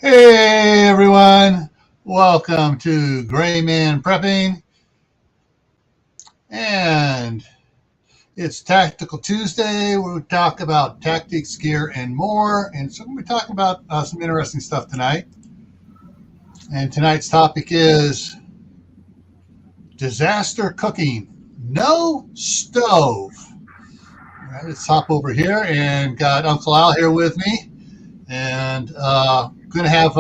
Hey everyone, welcome to Gray Man Prepping, and it's Tactical Tuesday where we talk about tactics, gear, and more. And so we're going to be talking about some interesting stuff tonight. And tonight's topic is disaster cooking, no stove. All right, let's hop over here and got Uncle Al here with me. And going to have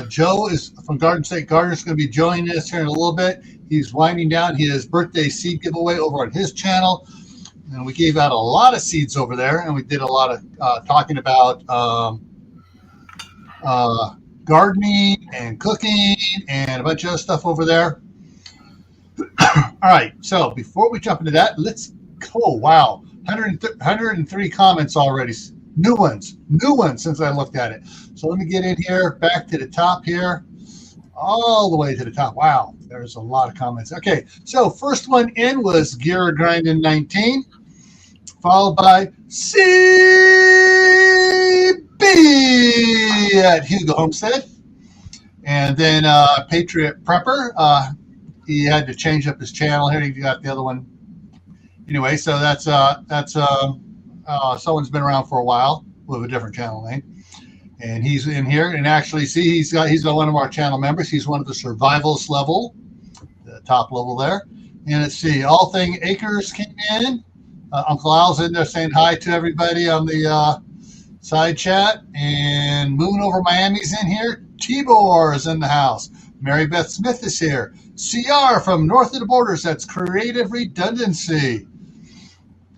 Joe is from Garden State Gardeners going to be joining us here in a little bit. He's winding down his birthday seed giveaway over on his channel, and we gave out a lot of seeds over there, and we did a lot of talking about gardening and cooking and a bunch of other stuff over there. All right, so before we jump into that, let's go. Wow, 103 comments already. New ones since I looked at it. So let me get in here, back to the top here, all the way to the top. Wow, there's a lot of comments. Okay, so first one in was Gear Grinding 19, followed by CB at Hugo Homestead, and then Patriot Prepper. He had to change up his channel here. He got the other one. Anyway, so that's someone's been around for a while with a different channel name, and he's in here. And actually, see, he's one of our channel members. He's one of the Survivalist level, the top level there. And let's see, All Thing Acres came in. Uncle Al's in there saying hi to everybody on the side chat. And Moon Over Miami's in here. Tibor is in the house. Mary Beth Smith is here. CR from North of the Borders. That's Creative Redundancy.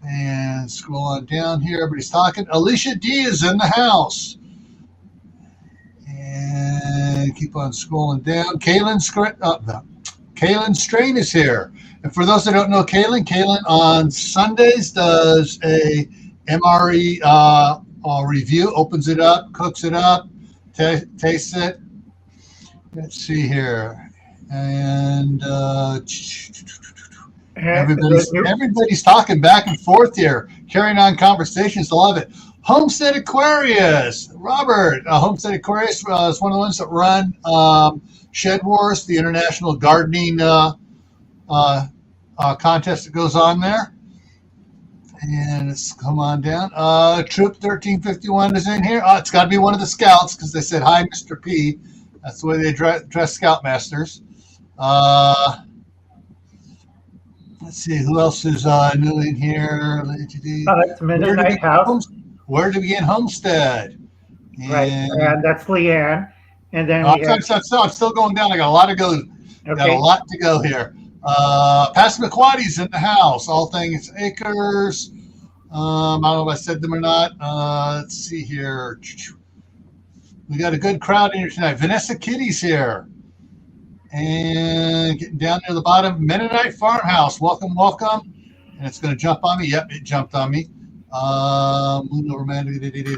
And scroll on down here. Everybody's talking. Alicia D is in the house. And keep on scrolling down. Kaylin Strain is here. And for those that don't know Kaylin on Sundays does a MRE review. Opens it up, cooks it up, tastes it. Let's see here. And everybody's talking back and forth here, carrying on conversations. I love it. Homestead Aquarius, Robert. Homestead Aquarius is one of the ones that run Shed Wars, the international gardening contest that goes on there. And let's come on down. Troop 1351 is in here. It's got to be one of the scouts because they said, hi, Mr. P. That's the way they dress Scoutmasters. Let's see, who else is new in here? It's Midnight House. Where to begin Homestead? Right, and that's Leanne. And then I'm still going down. I got a lot to go. Okay. Got a lot to go here. Passamaquoddy's in the house. All Things Acres. I don't know if I said them or not. Let's see here. We got a good crowd in here tonight. Vanessa Kitty's here. And getting down near the bottom, Mennonite Farmhouse. Welcome. And it's going to jump on me. Yep, it jumped on me.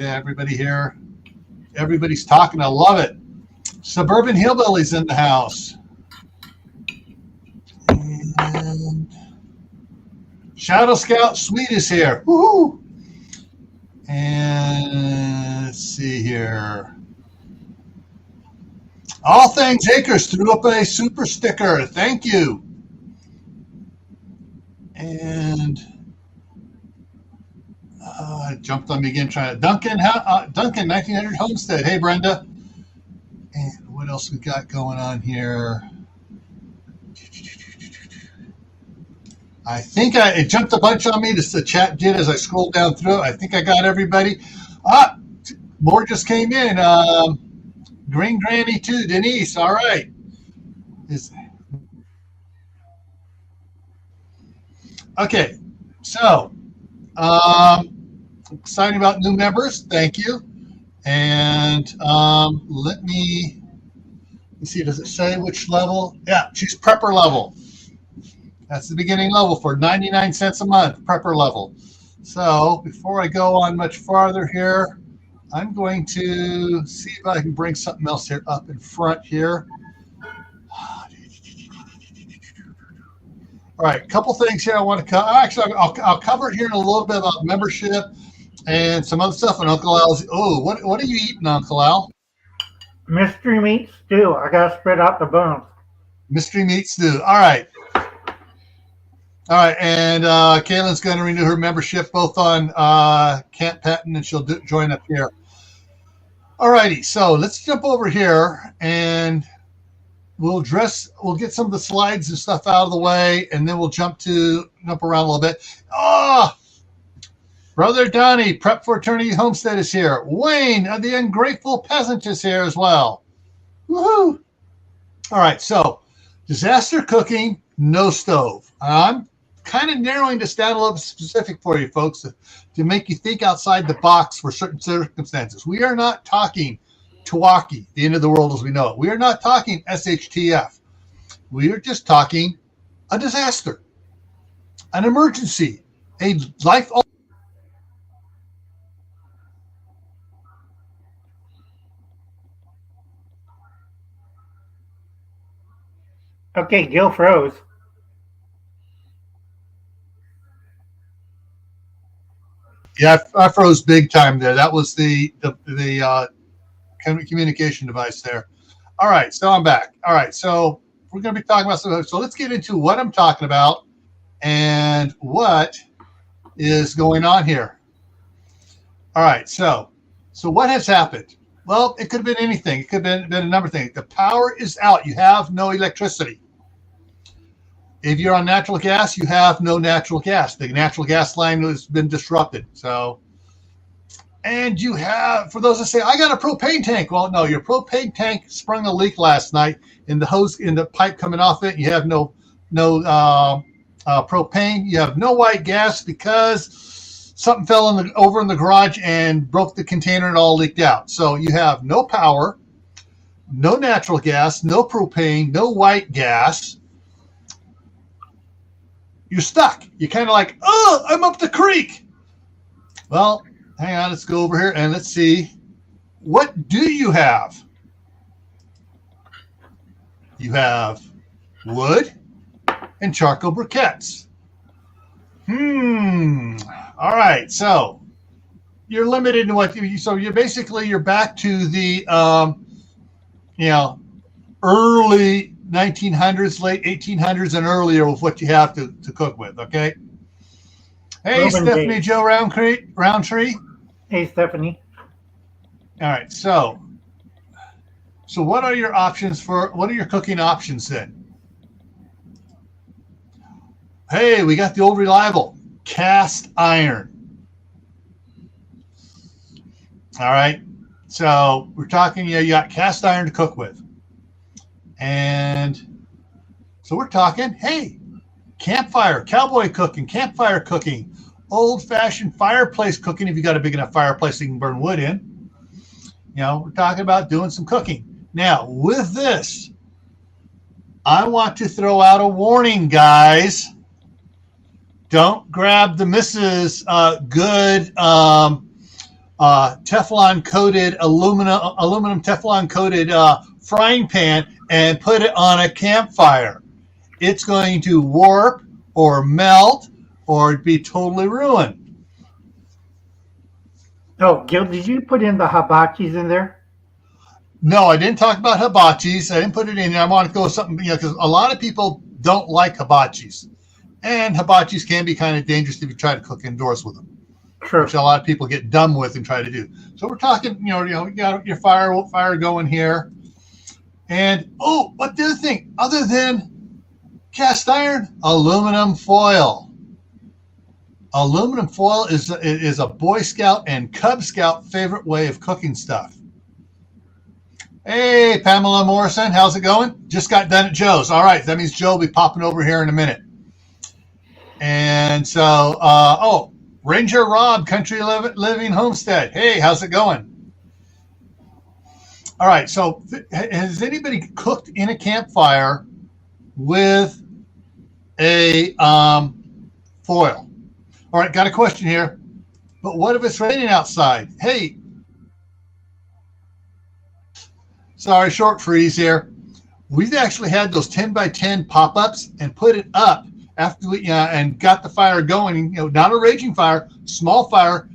Everybody here. Everybody's talking. I love it. Suburban Hillbillies in the house. And Shadow Scout Sweet is here. Woohoo! And let's see here. All Things Acres threw up a super sticker. Thank you. And jumped on me again trying to Duncan 1900 Homestead. Hey, Brenda. And what else we got going on here? I think it jumped a bunch on me. The chat did as I scrolled down through it. I think I got everybody. More just came in. Green Granny too, Denise. All right. Okay. So, excited about new members. Thank you. And let me see. Does it say which level? Yeah, she's prepper level. That's the beginning level for 99 cents a month, prepper level. So before I go on much farther here, I'm going to see if I can bring something else here up in front here. All right, a couple things here I want to cover. Actually, I'll cover it here in a little bit about membership and some other stuff. And Uncle Al's, what are you eating, Uncle Al? Mystery meat stew. I gotta spread out the bones. Mystery meat stew. All right. All right, and Kaylin's going to renew her membership both on Camp Patton, and she'll join up here. All righty, so let's jump over here, and we'll get some of the slides and stuff out of the way, and then we'll jump around a little bit. Oh, Brother Donnie, Prep for Eternity Homestead is here. Wayne, the Ungrateful Peasant, is here as well. Woohoo! All right, so disaster cooking, no stove. I'm kind of narrowing this down a little bit specific for you folks to make you think outside the box for certain circumstances. We are not talking Tawaki, the end of the world as we know it. We are not talking SHTF. We are just talking a disaster, an emergency, a life. Okay, Gil froze. Yeah, I froze big time there. That was the communication device there. All right, so I'm back. All right, so we're going to be talking about something. So let's get into what I'm talking about and what is going on here. All right, so what has happened? Well, it could have been anything. It could have been a number of things. The power is out. You have no electricity. If you're on natural gas, you have no natural gas. The natural gas line has been disrupted. So, and you have, for those that say, I got a propane tank. Well, no, your propane tank sprung a leak last night in the hose, in the pipe coming off it. You have no propane. You have no white gas because something fell over in the garage and broke the container and all leaked out. So you have no power, no natural gas, no propane, no white gas. You're stuck. You're kind of like, oh, I'm up the creek. Well, hang on. Let's go over here and let's see. What do you have? You have wood and charcoal briquettes. All right. So you're limited in what you. So you're back to the early 1900s, late 1800s, and earlier with what you have to cook with. Okay. Hey, Roman Stephanie days. Joe Roundtree. Hey, Stephanie. All right. So what are your options what are your cooking options then? Hey, we got the old reliable cast iron. All right. So we're talking, you got cast iron to cook with. And so we're talking, hey, campfire, cowboy cooking, campfire cooking, old-fashioned fireplace cooking if you got a big enough fireplace you can burn wood in. We're talking about doing some cooking. Now, with this, I want to throw out a warning, guys. Don't grab the Mrs. Good Teflon-coated, aluminum Teflon-coated frying pan and put it on a campfire. It's going to warp or melt or be totally ruined. Oh, Gil, did you put in the hibachis in there? No, I didn't talk about hibachis. I didn't put it in there. I want to go with something, because a lot of people don't like hibachis. And hibachis can be kind of dangerous if you try to cook indoors with them. True. Which a lot of people get dumb with and try to do. So we're talking, you got your fire going here. And, what the other thing, other than cast iron, aluminum foil. Aluminum foil is a Boy Scout and Cub Scout favorite way of cooking stuff. Hey, Pamela Morrison, how's it going? Just got done at Joe's. All right, that means Joe will be popping over here in a minute. And so, Ranger Rob, Country Living Homestead. Hey, how's it going? All right, so has anybody cooked in a campfire with a foil? All right, got a question here. But what if it's raining outside? Hey, sorry, short freeze here. We've actually had those 10 by 10 pop-ups and put it up after we and got the fire going. Not a raging fire, small fire.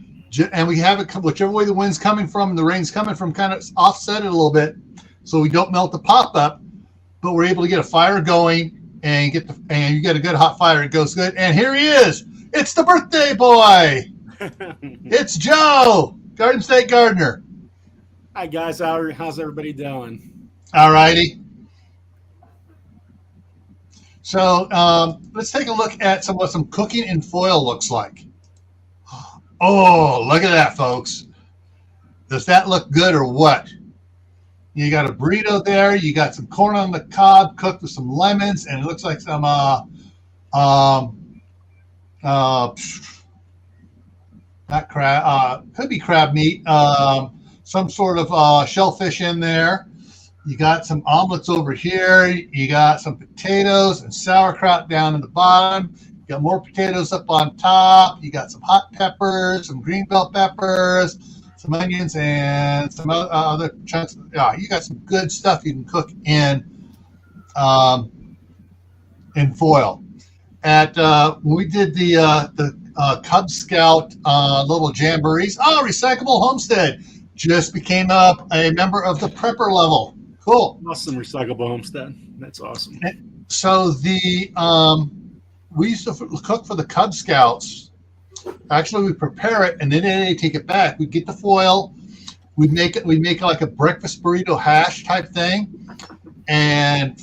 And we have it whichever way the wind's coming from and the rain's coming from, kind of offset it a little bit. so we don't melt the pop-up, but we're able to get a fire going and you get a good hot fire. It goes good. And here he is. It's the birthday boy. It's Joe, Garden State Gardener. Hi guys, how's everybody doing? All righty. So let's take a look at what some cooking in foil looks like. Oh, look at that, folks. Does that look good or what? You got a burrito there. You got some corn on the cob cooked with some lemons, and it looks like some not crab, could be crab meat. Some sort of shellfish in there. You got some omelets over here. You got some potatoes and sauerkraut down in the bottom. You got more potatoes up on top. You got some hot peppers, some green bell peppers, some onions, and some other chunks. Yeah, you got some good stuff you can cook in foil. When we did the Cub Scout little jamborees, Recyclable Homestead just became a member of the prepper level. Cool. Awesome, Recyclable Homestead. That's awesome. So we used to cook for the Cub Scouts. Actually, we prepare it and then they take it back. We get the foil. We make like a breakfast burrito hash type thing, and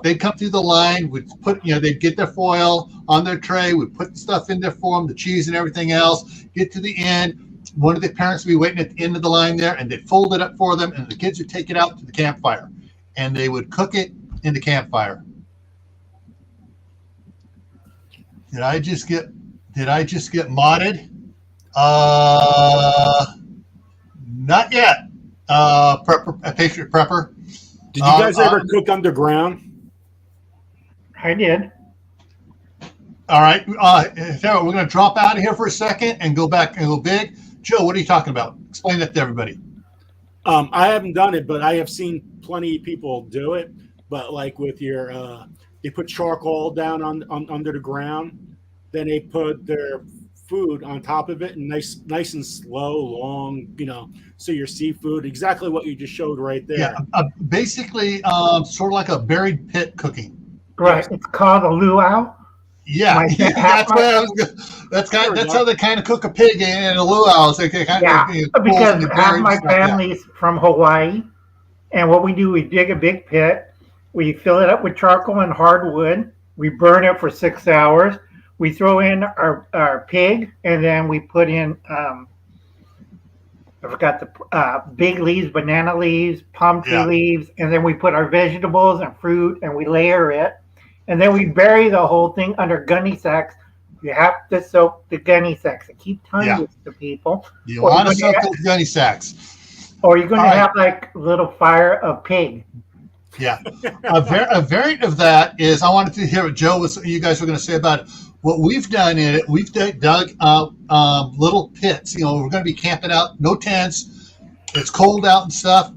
they'd come through the line. We'd they'd get their foil on their tray. We'd put the stuff in there for them, the cheese and everything else. Get to the end. One of the parents would be waiting at the end of the line there, and they'd fold it up for them, and the kids would take it out to the campfire, and they would cook it in the campfire. Did I just get modded? Not yet. Patriot Prepper. Did you guys ever cook underground? I did. All right. We're going to drop out of here for a second and go back and go big. Joe, what are you talking about? Explain that to everybody. I haven't done it, but I have seen plenty of people do it. But like with your, they put charcoal down under the ground, then they put their food on top of it, and nice and slow, long, so your seafood, exactly what you just showed right there. Yeah, basically, sort of like a buried pit cooking. Right. It's called a luau. Yeah, that's how they kind of cook a pig in a luau. So because half my family's from Hawaii, and what we do, we dig a big pit, we fill it up with charcoal and hardwood, we burn it for 6 hours, we throw in our pig, and then we put in I forgot the big leaves, banana leaves, palm tree leaves, and then we put our vegetables and fruit, and we layer it. And then we bury the whole thing under gunny sacks. You have to soak the gunny sacks. I keep telling this to people. You want to soak those gunny sacks. Or you're going to have like a little fire of pig. Yeah. A variant of that is, I wanted to hear what you guys were going to say about it. What we've done in it, we've dug little pits. We're going to be camping out, no tents. It's cold out and stuff.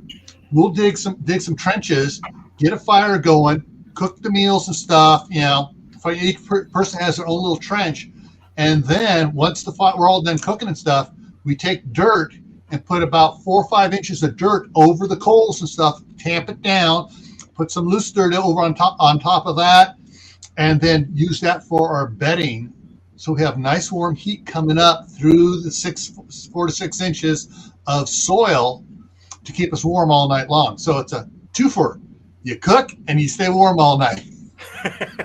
We'll dig some trenches, get a fire going, cook the meals and stuff. Each person has their own little trench, and then once we're all done cooking and stuff, we take dirt and put about 4 or 5 inches of dirt over the coals and stuff, tamp it down, put some loose dirt over on top of that, and then use that for our bedding. So we have nice warm heat coming up through the 4 to 6 inches of soil to keep us warm all night long. So it's a twofer. You cook and you stay warm all night.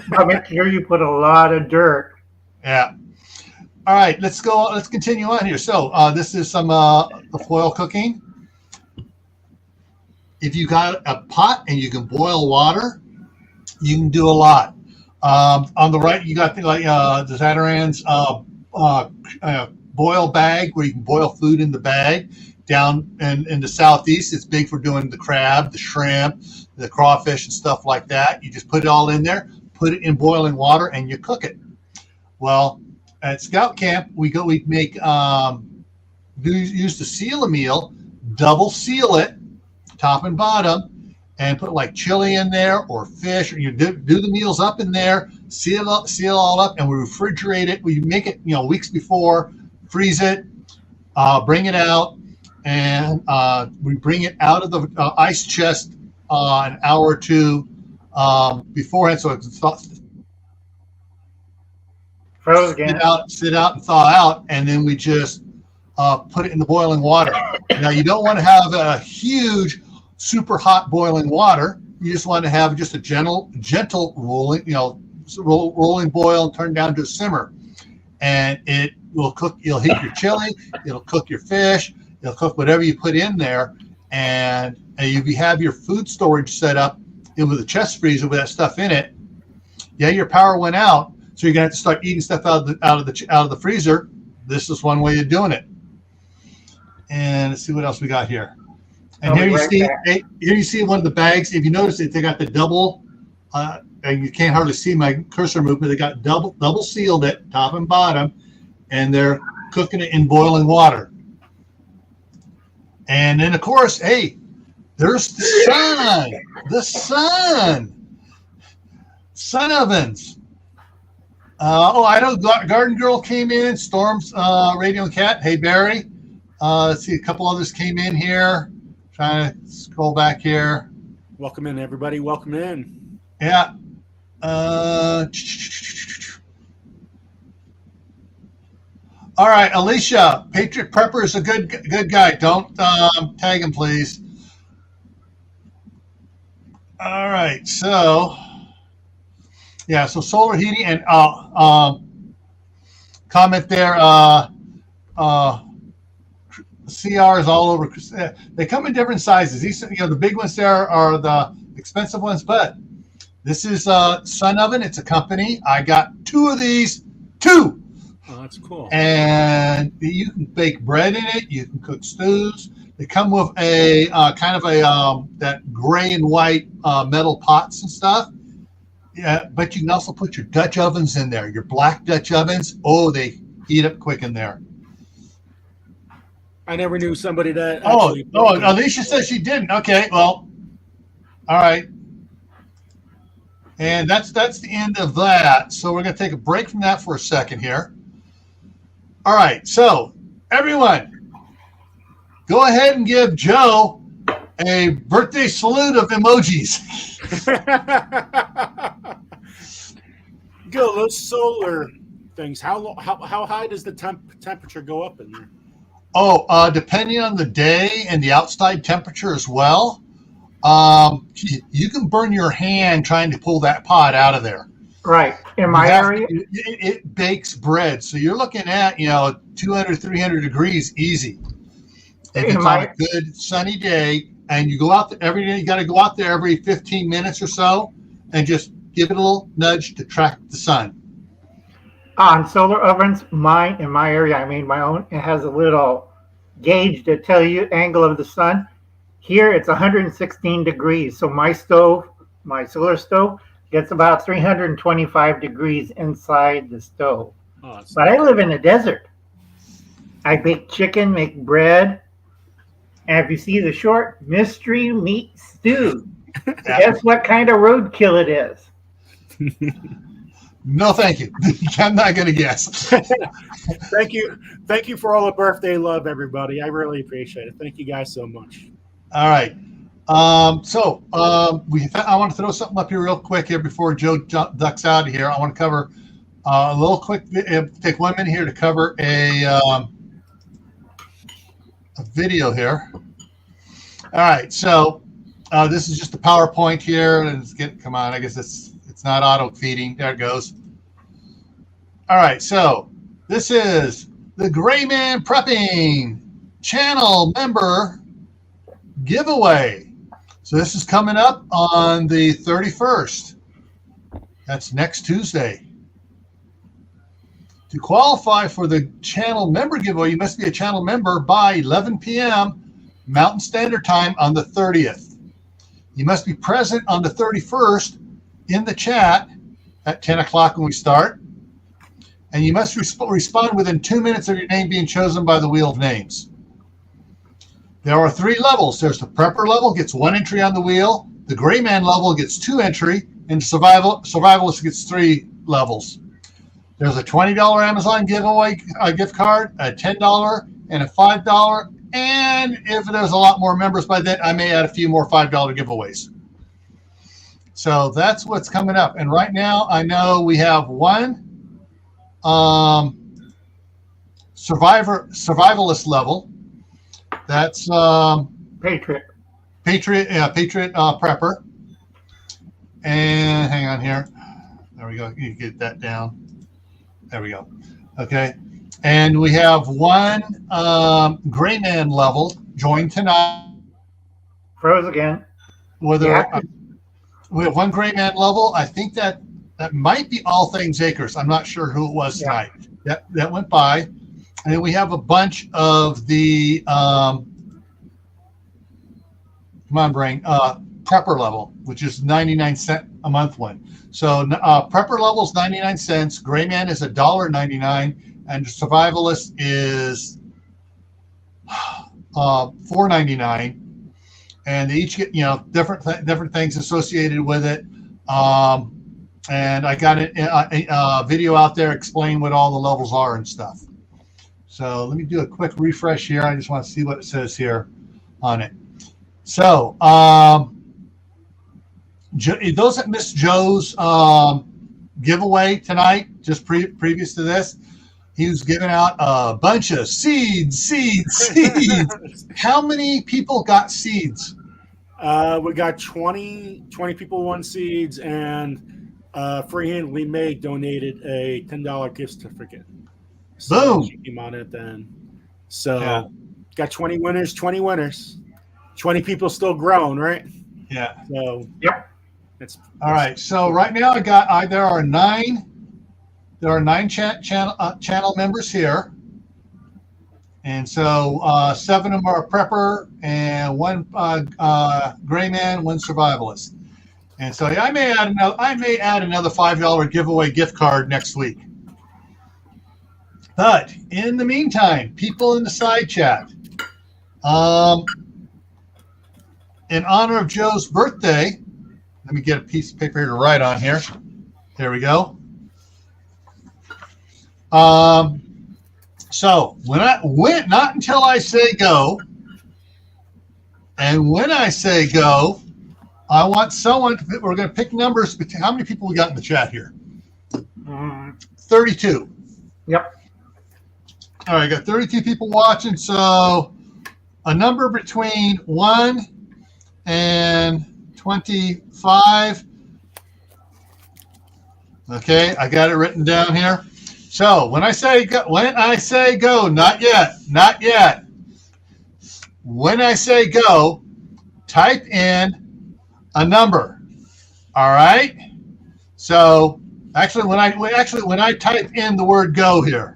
But make sure you put a lot of dirt. Yeah. All right, let's go. Let's continue on here. So this is some the foil cooking. If you got a pot and you can boil water, you can do a lot. On the right, you got things like the Zatarain's boil bag, where you can boil food in the bag. Down in the southeast, it's big for doing the crab, the shrimp, the crawfish, and stuff like that. You just put it all in there, put it in boiling water, and you cook it. Well, at Scout Camp, we make use to seal a meal, double seal it, top and bottom, and put like chili in there or fish, or you do the meals up in there, seal all up, and we refrigerate it. We make it, weeks before, freeze it, bring it out, and we bring it out of the ice chest an hour or two beforehand, so it's sit out and thaw out, and then we just put it in the boiling water. Now, you don't want to have a huge, super hot boiling water. You just want to have just a gentle rolling, rolling boil and turn down to a simmer. And it will cook. You'll heat your chili. It'll cook your fish. It'll cook whatever you put in there. And if you have your food storage set up with a chest freezer with that stuff in it, your power went out, so you're gonna have to start eating stuff out of the freezer. This is one way of doing it. And let's see what else we got here. And here you see one of the bags. If you notice it, they got the double. And you can't hardly see my cursor movement. They got double sealed it, top and bottom, and they're cooking it in boiling water. And then, of course, hey, there's the sun ovens. I know Garden Girl came in, Storm's Radio and Cat. Hey, Barry. Let's see, a couple others came in here. Trying to scroll back here. Welcome in, everybody. Welcome in. Yeah. All right, Alicia, Patriot Prepper is a good guy. Don't tag him, please. All right, so so solar heating and comment there. CRs all over. They come in different sizes. These, the big ones there are the expensive ones, but this is Sun Oven. It's a company. I got 2 of these. 2. Oh, that's cool. And you can bake bread in it. You can cook stews. They come with a kind of that gray and white metal pots and stuff. Yeah, but you can also put your Dutch ovens in there. Your black Dutch ovens. Oh, they heat up quick in there. I never knew somebody that. Alicia says she didn't. Okay, well, all right. And that's the end of that. So we're going to take a break from that for a second here. All right, so everyone, go ahead and give Joe a birthday salute of emojis. Go, those solar things. How high does the temperature go up in there? Oh, depending on the day and the outside temperature as well, you can burn your hand trying to pull that pot out of there. Right. In my area, it bakes bread, so you're looking at 200, 300 degrees easy. If it's on a good sunny day, and you go out there every day, you got to go out there every 15 minutes or so, and just give it a little nudge to track the sun. On solar ovens, in my area, I made my own. It has a little gauge to tell you angle of the sun. Here, it's 116 degrees. So my solar stove, gets about 325 degrees inside the stove. Oh, but I live in the desert. I bake chicken, make bread. And if you see the short, mystery meat stew, guess what kind of roadkill it is? No, thank you. I'm not going to guess. Thank you for all the birthday love, everybody. I really appreciate it. Thank you guys so much. All right. I want to throw something up here real quick here before Joe ducks out of here. I want to cover a little quick. Take 1 minute here to cover a video here. All right. So this is just a PowerPoint here. Come on. I guess it's not auto feeding. There it goes. All right. So this is the Gray Man Prepping channel member giveaway. So this is coming up on the 31st. That's next Tuesday. To qualify for the channel member giveaway, you must be a channel member by 11 p.m. Mountain Standard Time on the 30th. You must be present on the 31st in the chat at 10 o'clock when we start. And you must respond within 2 minutes of your name being chosen by the Wheel of Names. There are 3 levels. There's the prepper level, gets 1 entry on the wheel. The gray man level gets 2 entry, and survivalist gets 3 levels. There's a $20 Amazon giveaway gift card, a $10 and a $5 And if there's a lot more members by then, I may add a few more $5 giveaways. So that's what's coming up. And right now, I know we have one survivalist level. That's Patriot prepper. And hang on here. There we go. You get that down. There we go. Okay. And we have one gray man level join tonight. Froze again. We have one gray man level. I think that might be All Things Acres. I'm not sure who it was tonight. That went by. And then we have a bunch of the prepper level, which is 99-cent a month one. So prepper level is 99 cents. Gray man is $1.99, and survivalist is $4.99. And they each get different things associated with it. And I got a video out there explaining what all the levels are and stuff. So let me do a quick refresh here. I just want to see what it says here on it. So those that missed Joe's giveaway tonight, just previous to this, he was giving out a bunch of seeds. How many people got seeds? We got 20 people won seeds, and Freehand Lee May donated a $10 gift certificate. So Boom. she came on it then. So got 20 winners. 20 people still growing, right? Yeah. So That's all right. So right now there are nine channel members here, and so 7 of them are a prepper and one gray man, one survivalist. And so I may add another $5 giveaway gift card next week. But in the meantime, people in the side chat, in honor of Joe's birthday, let me get a piece of paper here to write on here. There we go. So not until I say go, and when I say go, I want someone. We're going to pick numbers. How many people we got in the chat here? 32. Yep. All right, got 32 people watching. So a number between 1 and 25. Okay, I got it written down here. So when I say go, not yet. When I say go, type in a number. All right. So actually, when I type in the word go here,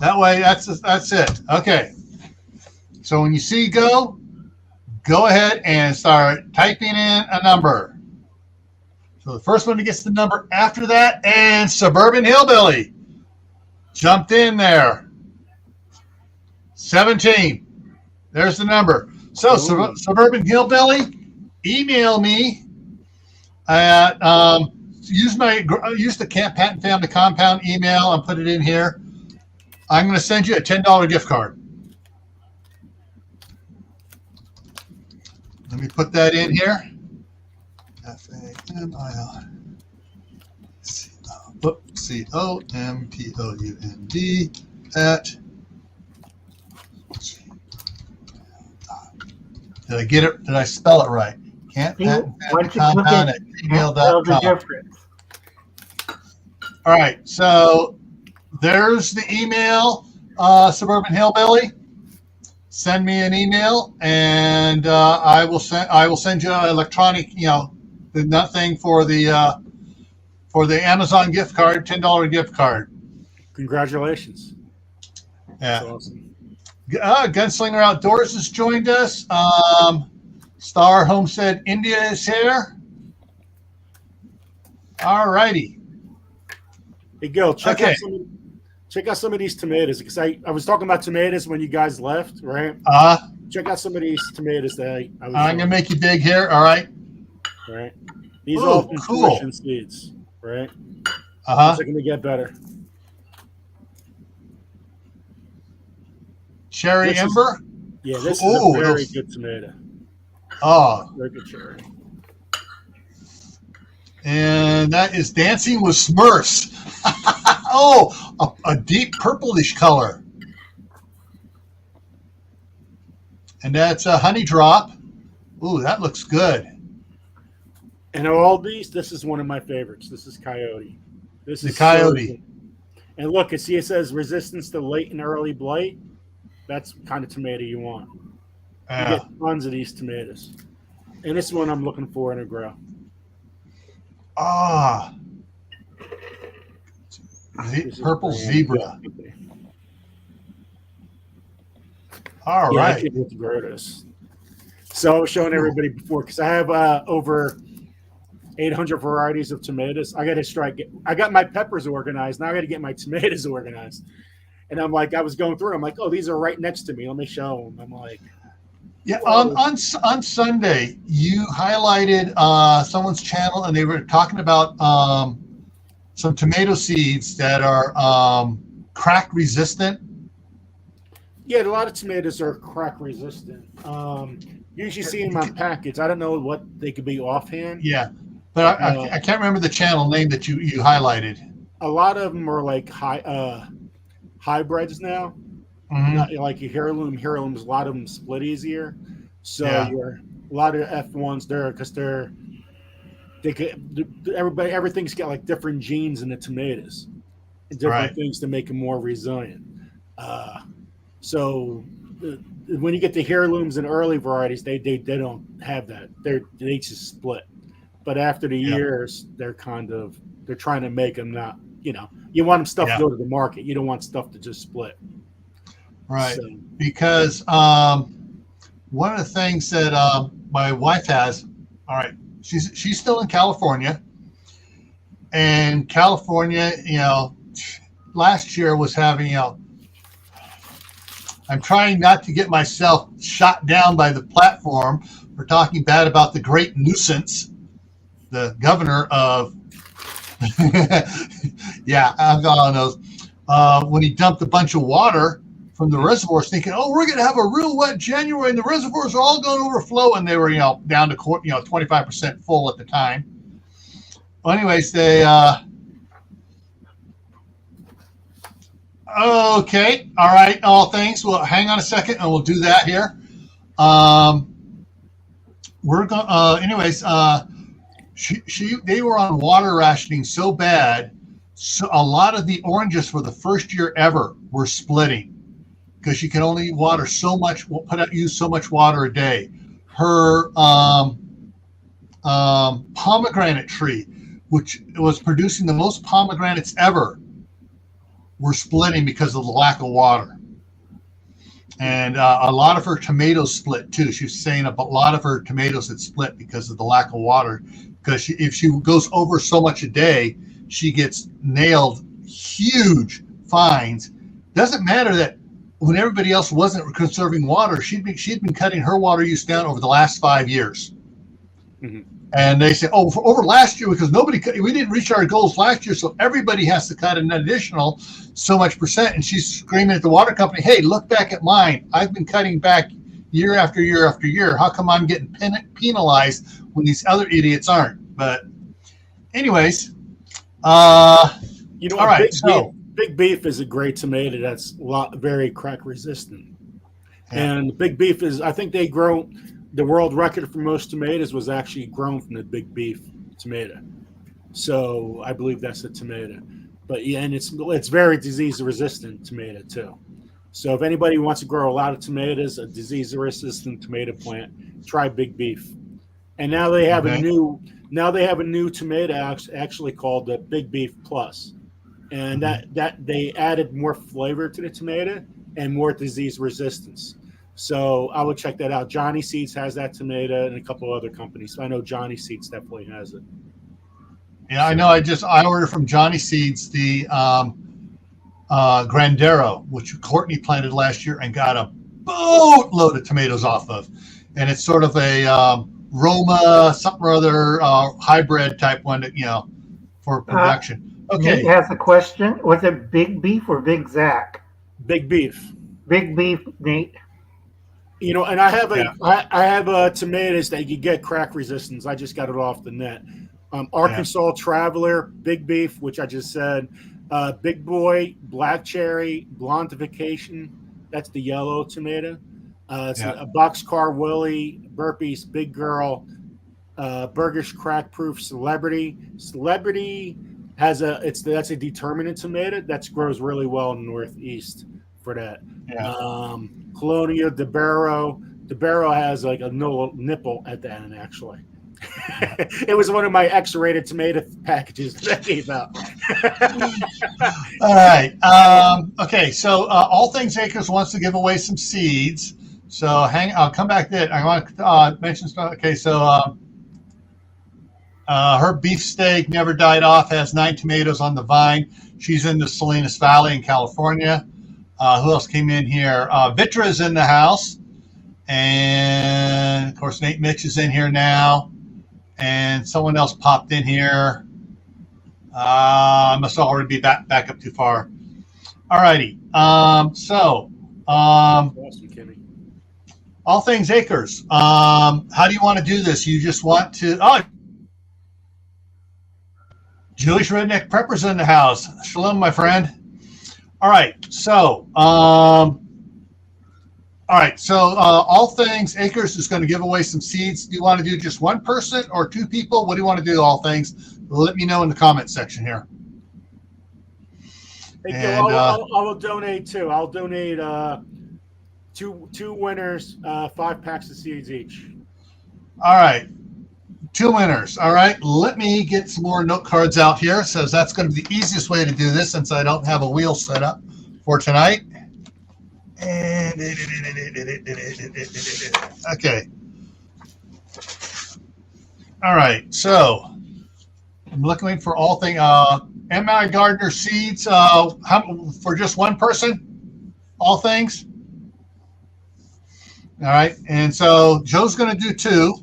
that way that's it. Okay. So when you see go ahead and start typing in a number. So the first one that gets the number after that, and Suburban Hillbilly jumped in there. 17. There's the number. So Suburban Hillbilly, email me at use the Camp Patton Family Compound email and put it in here. I'm going to send you a $10 gift card. Let me put that in here. FAMILCOMPOUND at. Did I get it? Did I spell it right? Camp Patton Family Compound at gmail.com. All right, so there's the email, Suburban Hillbilly. Send me an email, and I will send you an electronic, the nothing for the Amazon gift card, $10 gift card. Congratulations. Yeah. That's awesome. Gunslinger Outdoors has joined us. Star Homestead India is here. All righty. Hey, Gil, check out some of these tomatoes, because I was talking about tomatoes when you guys left, right? Check out some of these tomatoes that I'm going to make you big here. All right. All right. These are all cool seeds, right? They're going to get better. Cherry Ember? Yeah, this is a very good tomato. Oh, very good cherry. And that is Dancing with Smurfs. Oh, a deep purplish color. And that's a honey drop. Ooh, that looks good. And of all these, this is one of my favorites. This is Coyote. This is Coyote. And look, see it says resistance to late and early blight. That's the kind of tomato you want. You get tons of these tomatoes. And this one I'm looking for in a grow. Ah. Purple zebra. All right. I can't wait to grow this. So I was showing everybody before because I have over 800 varieties of tomatoes. I got to strike. I got my peppers organized. Now I got to get my tomatoes organized. And I'm like, I was going through. I'm like, oh, these are right next to me. Let me show them. I'm like, yeah. On Sunday, you highlighted someone's channel, and they were talking about some tomato seeds that are crack resistant. Yeah, a lot of tomatoes are crack resistant. Usually see them on packets. I don't know what they could be offhand. Yeah, but I can't remember the channel name that you highlighted. A lot of them are like hybrids now. Mm-hmm. Not like your heirlooms. A lot of them split easier. So a lot of F1s there because everything's got like different genes in the tomatoes, and different things to make them more resilient. So when you get the heirlooms and early varieties, they don't have that. They just split. But after the years, they're trying to make them not. You want them stuff to go to the market. You don't want stuff to just split. Right. So, because one of the things that my wife has, all right, she's still in California, and California, last year was having, I'm trying not to get myself shot down by the platform for talking bad about the great nuisance, the governor of, I've got on those, when he dumped a bunch of water from the reservoirs thinking, we're going to have a real wet January and the reservoirs are all going to overflow. And they were, down to, 25% full at the time. Well, anyways, they, okay. All right. All things. Well, hang on a second and we'll do that here. We're going, they were on water rationing so bad. So a lot of the oranges for the first year ever were splitting because you can only water so much, use so much water a day. Her pomegranate tree, which was producing the most pomegranates ever, were splitting because of the lack of water. And a lot of her tomatoes split too. She was saying a lot of her tomatoes had split because of the lack of water. Because if she goes over so much a day, she gets nailed huge fines. Doesn't matter that when everybody else wasn't conserving water, she'd been cutting her water use down over the last 5 years. Mm-hmm. And they say, over last year, because we didn't reach our goals last year, so everybody has to cut an additional so much percent. And she's screaming at the water company, hey, look back at mine. I've been cutting back year after year after year. How come I'm getting penalized when these other idiots aren't? But anyways, all right. Big Beef is a great tomato that's very crack resistant. Yeah. And Big Beef is, I think they grow, the world record for most tomatoes was actually grown from the Big Beef tomato. So I believe that's the tomato. But and it's very disease resistant tomato too. So if anybody wants to grow a lot of tomatoes, a disease resistant tomato plant, try Big Beef. And now they have a new tomato actually called the Big Beef Plus. And that they added more flavor to the tomato and more disease resistance. So I would check that out. Johnny Seeds has that tomato and a couple other companies. So I know Johnny Seeds definitely has it. Yeah, I know. I ordered from Johnny Seeds the Grandero, which Courtney planted last year and got a boatload of tomatoes off of. And it's sort of a Roma, something or other hybrid type one that, for production. Okay. Nate has a question. Was it Big Beef or Big Zach? Big Beef. Big Beef, Nate. You know, and I have I have tomatoes that you get crack resistance. I just got it off the net. Arkansas Traveler, Big Beef, which I just said, Big Boy, Black Cherry, Blondification. That's the yellow tomato. A Boxcar Willie, Burpees, Big Girl, Burgish Crack Proof, Celebrity. Celebrity has that's a determinate tomato that grows really well in the Northeast for that. Yeah. Colonia De Barrow. De Barrow has like a nipple at the end, actually. It was one of my X-rated tomato packages that came out. All right. Okay. So All Things Acres wants to give away some seeds. So I'll come back to it. I want to mention stuff. Okay. So her beefsteak never died off, has 9 tomatoes on the vine. She's in the Salinas Valley in California. Who else came in here? Vitra is in the house. And of course, Nate Mitch is in here now. And someone else popped in here. I must already be back up too far. All righty. Awesome, Kenny. All Things Acres. How do you want to do this? You just want to... Jewish Redneck Prepper's in the house. Shalom, my friend. All right. So, All Things Acres is going to give away some seeds. Do you want to do just one person or 2 people? What do you want to do, All Things? Let me know in the comments section here. Hey, I will donate too. I'll donate two winners, 5 packs of seeds each. All right. 2 winners. All right. Let me get some more note cards out here. So that's going to be the easiest way to do this since I don't have a wheel set up for tonight. And okay. All right. So I'm looking for All Things. M.I. Gardner seeds for just one person. All Things. All right. And so Joe's going to do 2.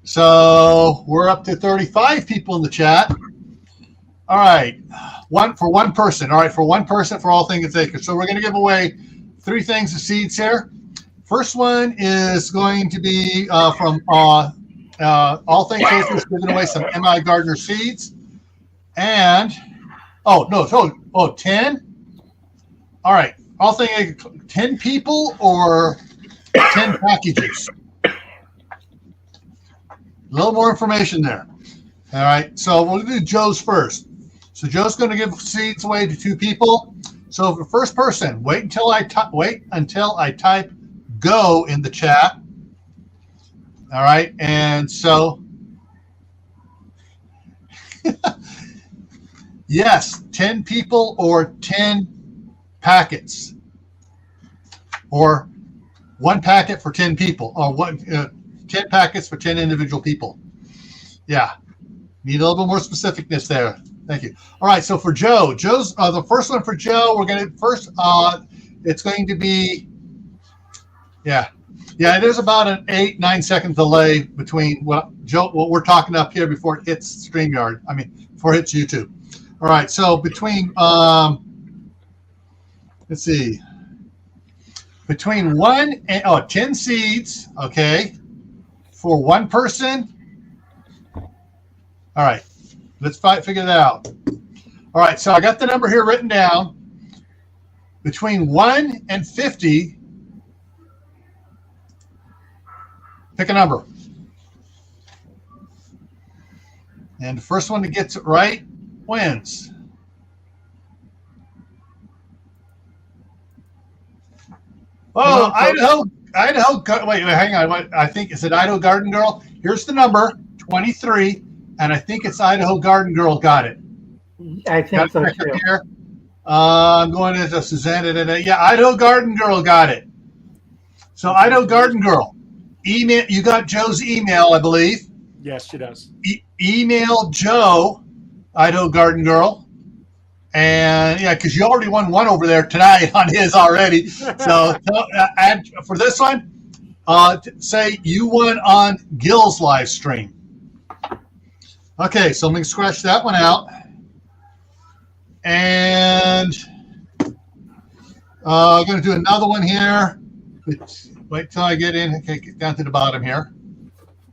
So we're up to 35 people in the chat. All right. One person. All right. For one person for All Things Acres. So we're going to give away 3 things of seeds here. First one is going to be from All Things Acres, giving away some M.I. Gardner seeds. And, 10? All right. All Things Acres, 10 people or 10 packages? A little more information there. All right. So we'll do Joe's first. So Joe's going to give seeds away to 2 people. So the first person, wait until I type go in the chat. All right. And so, yes, 10 people or 10 packets, or 1 packet for 10 people, or 10 packets for 10 individual people. Yeah. Need a little bit more specificness there. Thank you. All right. So for Joe's the first one for Joe, we're going to first, it's going to be, there's about an 8-9 second delay between what we're talking up here before it hits StreamYard. Before it hits YouTube. All right. So between, let's see, between 1 and 10 seeds. Okay. For 1 person. All right. Let's figure that out. All right. So I got the number here written down. Between 1 and 50. Pick a number. And the first one that gets it right wins. Oh, Idaho. Wait, hang on. I think it's Idaho Garden Girl. Here's the number, 23, and I think it's Idaho Garden Girl got it. I think so too. Here. I'm going into Suzanne. Yeah, Idaho Garden Girl got it. So Idaho Garden Girl. Email. You got Joe's email, I believe. Yes, she does. Email Joe, Idaho Garden Girl, and because you already won 1 over there tonight on his already. So add for this one. Say you won on Gil's live stream. Okay, so let me scratch that one out, and I'm going to do another one here. Wait till I get in. Okay, get down to the bottom here.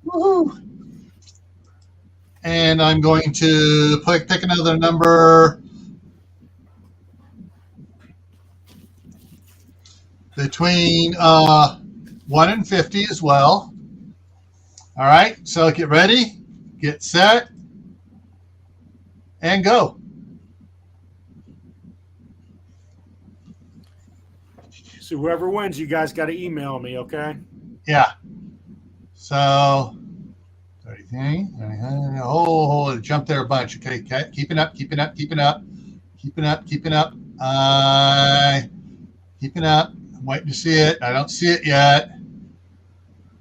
Woohoo! And I'm going to pick another number between 1 and 50 as well. All right, so get ready, get set, and go. So whoever wins, you guys got to email me, okay? Yeah. So 30, oh, jump there a bunch. Okay, keeping up. Keeping up. Keeping up. I'm waiting to see it. I don't see it yet.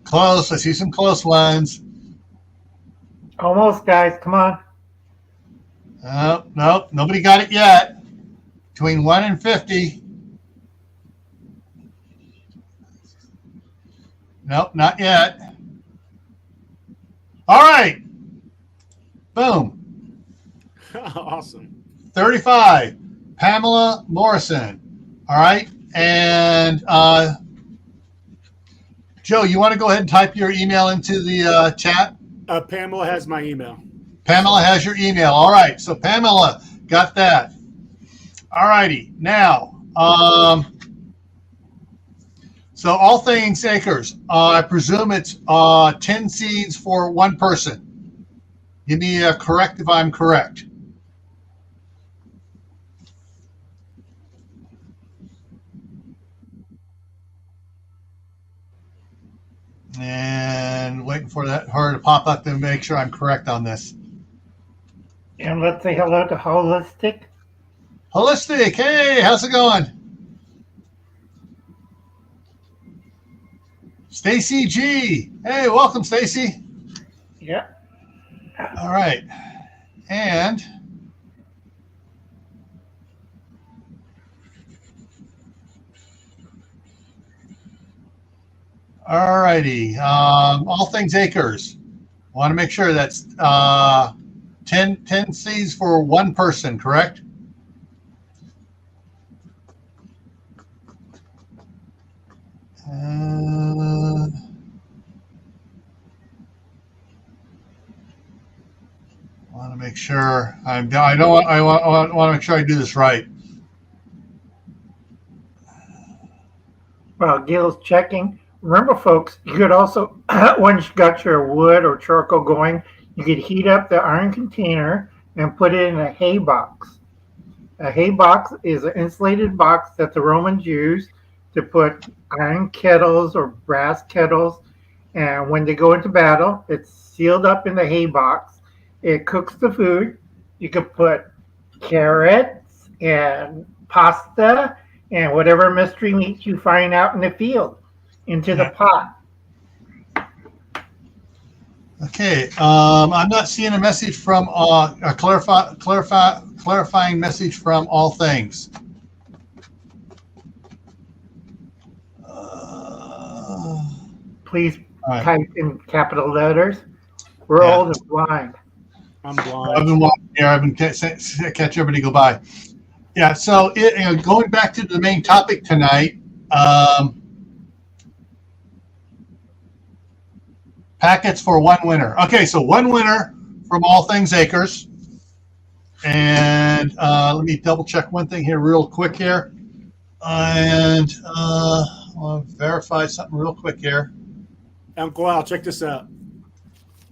Close. I see some close ones. Almost, guys. Come on. Nope. Nobody got it yet. Between 1 and 50. Nope, not yet. All right. Boom. Awesome. 35. Pamela Morrison. All right. And Joe, you want to go ahead and type your email into the chat? Pamela has my email. Pamela has your email. All right. So Pamela got that. All righty. Now, so all things acres. I presume it's 10 seeds for one person. Give me a correct if I'm correct. And waiting for her to pop up to make sure I'm correct on this. And let's say hello to Holistic. Holistic, hey, how's it going? Stacy G, hey, welcome, Stacy. Yeah. All right, and all righty, all things acres. I want to make sure that's 10 seeds for one person, correct? I want to make sure I want to make sure I do this right. Well, Gil's checking. Remember, folks, you could also, once you got your wood or charcoal going, you could heat up the iron container and put it in a hay box. A hay box is an insulated box that the Romans used to put iron kettles or brass kettles. And when they go into battle, it's sealed up in the hay box. It cooks the food. You could put carrots and pasta and whatever mystery meat you find out in the field into the pot. Okay, I'm not seeing a message from a clarifying message from All Things. Please type in capital letters. We're old and blind. I'm blind. I've been watching here. I've been catch everybody go by. Yeah. So going back to the main topic tonight. Packets for one winner. Okay, so one winner from All Things Acres. And let me double check one thing here real quick here. And I'll verify something real quick here. Uncle Al, check this out.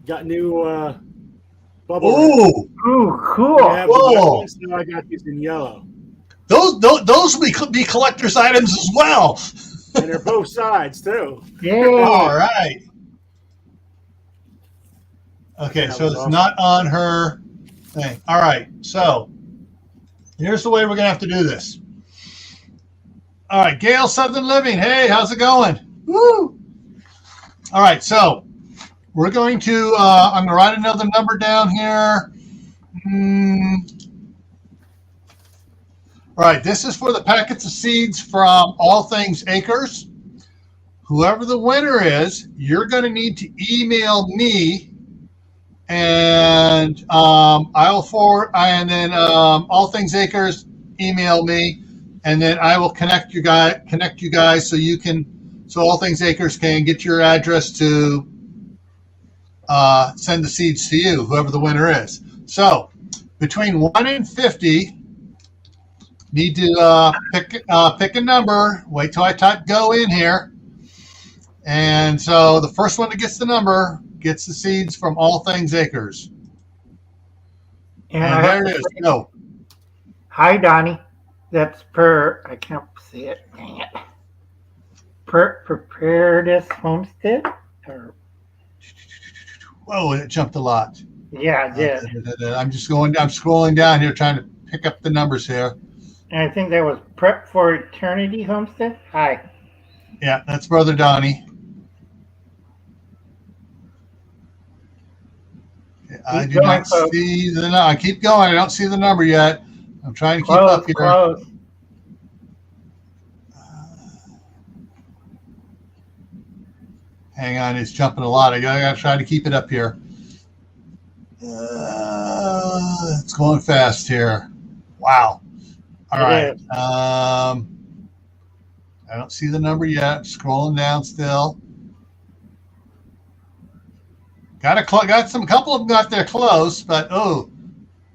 Got new bubble. Ooh, cool. Yeah, whoa. now I got these in yellow. Those will be collector's items as well. And they're both sides, too. Yeah. All right. Okay, so it's awesome. Not on her thing. All right, so here's the way we're going to have to do this. All right, Gail Southern Living. Hey, how's it going? Woo! All right, so we're going to, I'm going to write another number down here. All right, this is for the packets of seeds from All Things Acres. Whoever the winner is, you're going to need to email me. And I'll forward, and then All Things Acres email me, and then I will connect you guys so you can so All Things Acres can get your address to send the seeds to you, whoever the winner is. So between 1 and 50, need to pick a number. Wait till I type go in here. And so the first one that gets the number gets the seeds from All Things Acres. And there it is. Go. Hi, Donnie. That's I can't see it. Dang it. Preparedness Homestead? Whoa, it jumped a lot. Yeah, it did. I'm scrolling down here trying to pick up the numbers here. And I think that was Prep for Eternity Homestead. Hi. Yeah, that's Brother Donnie. I do not see the number. I keep going. I don't see the number yet. I'm trying to keep up here. Close. Hang on, it's jumping a lot. I gotta try to keep it up here. It's going fast here. Wow. All right. I don't see the number yet. Scrolling down still. Got a couple of them got there close, but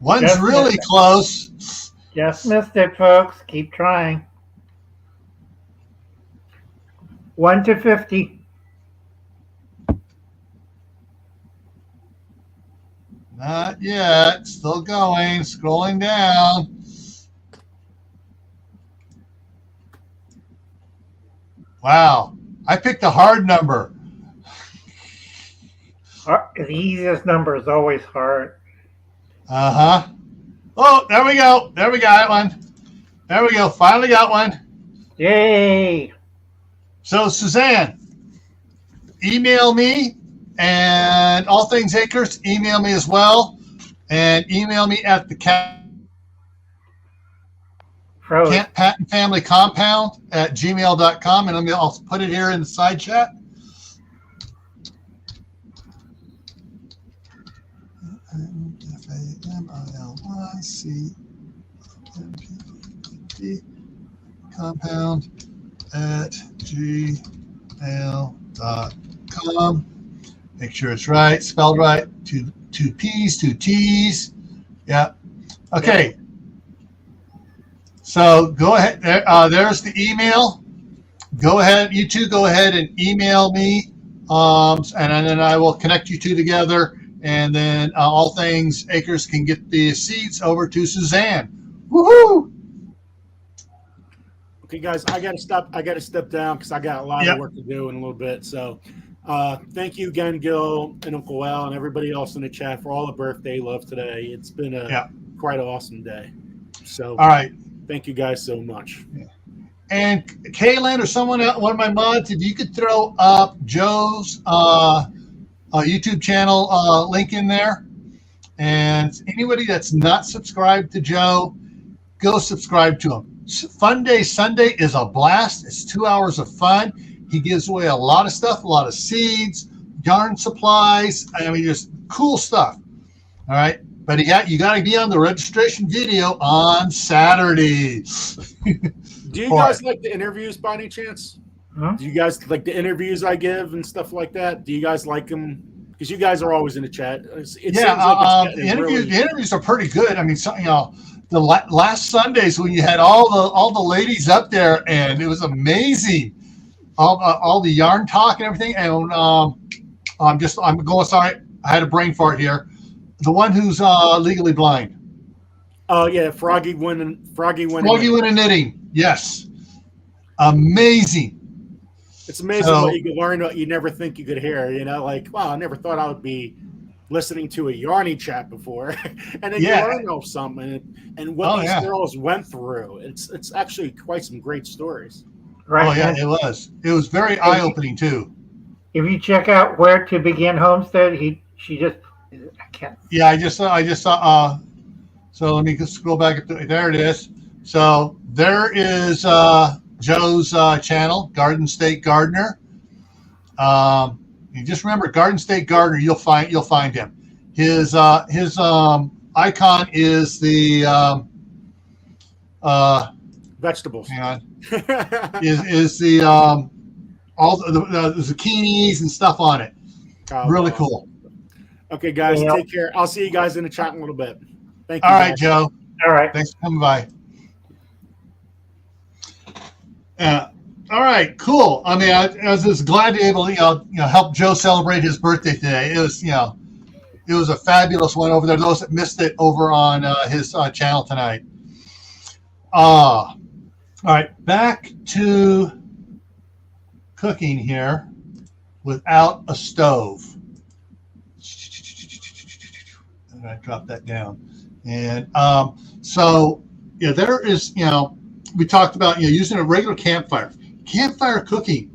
one's just really close. Just missed it, folks. Keep trying. 1 to 50. Not yet. Still going. Scrolling down. Wow. I picked a hard number. The easiest number is always hard. Uh-huh. Oh, there we go. There we got one. There we go. Finally got one. Yay. So, Suzanne, email me, and All Things Acres, email me as well. And email me at the Patton Family Compound at gmail.com. And I'll put it here in the side chat. FAMILYCMPD compound at gmail.com. Make sure it's right, spelled right. Two P's, 2 T's. Yeah. Okay. So go ahead. There's the email. Go ahead. You two go ahead and email me, and then I will connect you two together. And then All Things Acres can get the seeds over to Suzanne. Woohoo! Okay, guys, I gotta step down because I got a lot of work to do in a little bit. So, thank you again, Gil and Uncle Al and everybody else in the chat for all the birthday love today. It's been quite an awesome day. So, all right, thank you guys so much. Yeah. And Kaylin or someone else, one of my mods, if you could throw up Joe's YouTube channel link in there, and anybody that's not subscribed to Joe, go subscribe to him. Fun Day Sunday is a blast. It's 2 hours of fun. He gives away a lot of stuff, a lot of seeds, yarn supplies. I mean, just cool stuff. All right, but you got to be on the registration video on Saturday. Do you guys like the interviews by any chance? Huh? Do you guys like the interviews I give and stuff like that? Do you guys like them? Because you guys are always in the chat. The interviews are pretty good. I mean, the last Sundays when you had all the ladies up there, and it was amazing. All the yarn talk and everything. And I'm going. Sorry, I had a brain fart here. The one who's legally blind. Oh yeah, Froggy Win and Knitting. Yes, amazing. It's amazing what you can learn, what you never think you could hear. You know, like, wow, I never thought I would be listening to a yarny chat before, and then you learn something and what these girls went through. It's actually quite some great stories. Right. Oh yeah, it was. It was very eye opening too. If you check out Where to Begin Homestead, I can't. Yeah, I just saw. So let me just scroll back up there. It is. So there is Joe's channel, Garden State Gardener. You just remember Garden State Gardener. You'll find him. His icon is the vegetables. Hang on. is the all the zucchinis and stuff on it. Oh, really cool. Okay, guys, take care. I'll see you guys in the chat in a little bit. Thank you. All right, Joe. All right. Thanks for coming by. All right, cool. I mean, I was just glad to be able to help Joe celebrate his birthday today. It was it was a fabulous one over there. Those that missed it over on his channel tonight. All right, back to cooking here without a stove. I'm going to drop that down. And so, there is, we talked about, using a regular campfire. Campfire cooking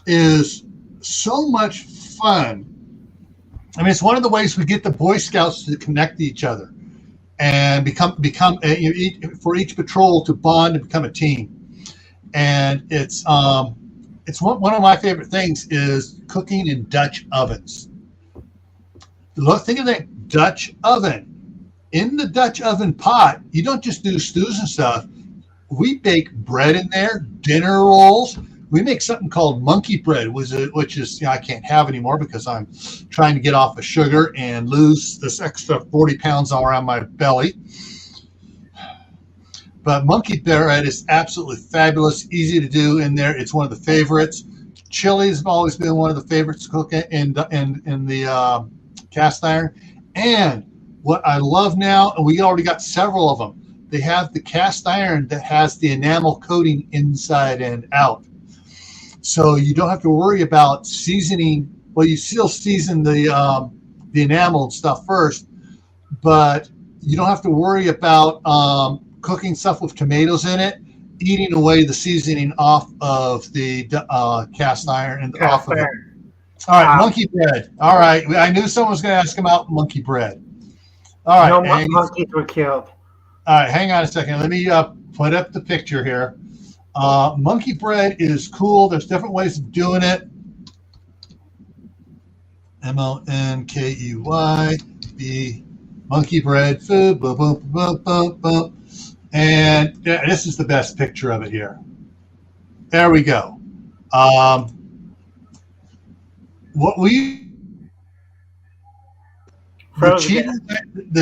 is so much fun. I mean, it's one of the ways we get the Boy Scouts to connect to each other and become for each patrol to bond and become a team. And it's one of my favorite things is cooking in Dutch ovens. Think of that Dutch oven. In the Dutch oven pot, you don't just do stews and stuff. We bake bread in there, dinner rolls. We make something called monkey bread, which is I can't have anymore because I'm trying to get off of sugar and lose this extra 40 pounds all around my belly. But monkey bread is absolutely fabulous, easy to do in there. It's one of the favorites. Chili's have always been one of the favorites to cook in the cast iron. And what I love now, and we already got several of them, they have the cast iron that has the enamel coating inside and out. So you don't have to worry about seasoning. Well, you still season the enamel and stuff first, but you don't have to worry about cooking stuff with tomatoes in it, eating away the seasoning off of the cast iron and off of it. All right, monkey bread. All right, I knew someone was going to ask about monkey bread. All right, no monkeys were killed. All right, hang on a second. Let me put up the picture here. Monkey bread is cool. There's different ways of doing it. MONKEY, monkey bread food. Boom, boom, boom, boom, boom. And this is the best picture of it here. There we go. The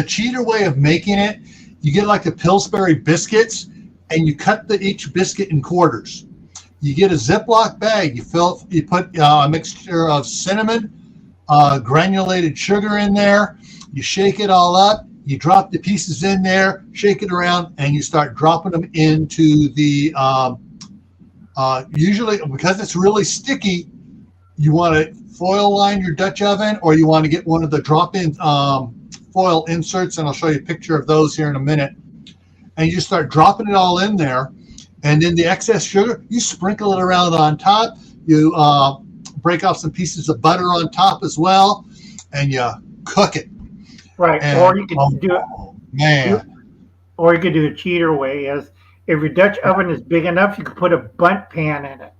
cheater way of making it, you get like the Pillsbury biscuits, and you cut each biscuit in quarters. You get a Ziploc bag. You put a mixture of cinnamon, granulated sugar in there. You shake it all up. You drop the pieces in there, shake it around, and you start dropping them into the. Usually, because it's really sticky, you want to foil line your Dutch oven, or you want to get one of the drop-in foil inserts, and I'll show you a picture of those here in a minute. And you start dropping it all in there, and then the excess sugar, you sprinkle it around on top. You break off some pieces of butter on top as well, and you cook it. Right, and, or you could do it. Man. Or you could do a cheater way, is if your Dutch oven is big enough, you could put a bundt pan in it.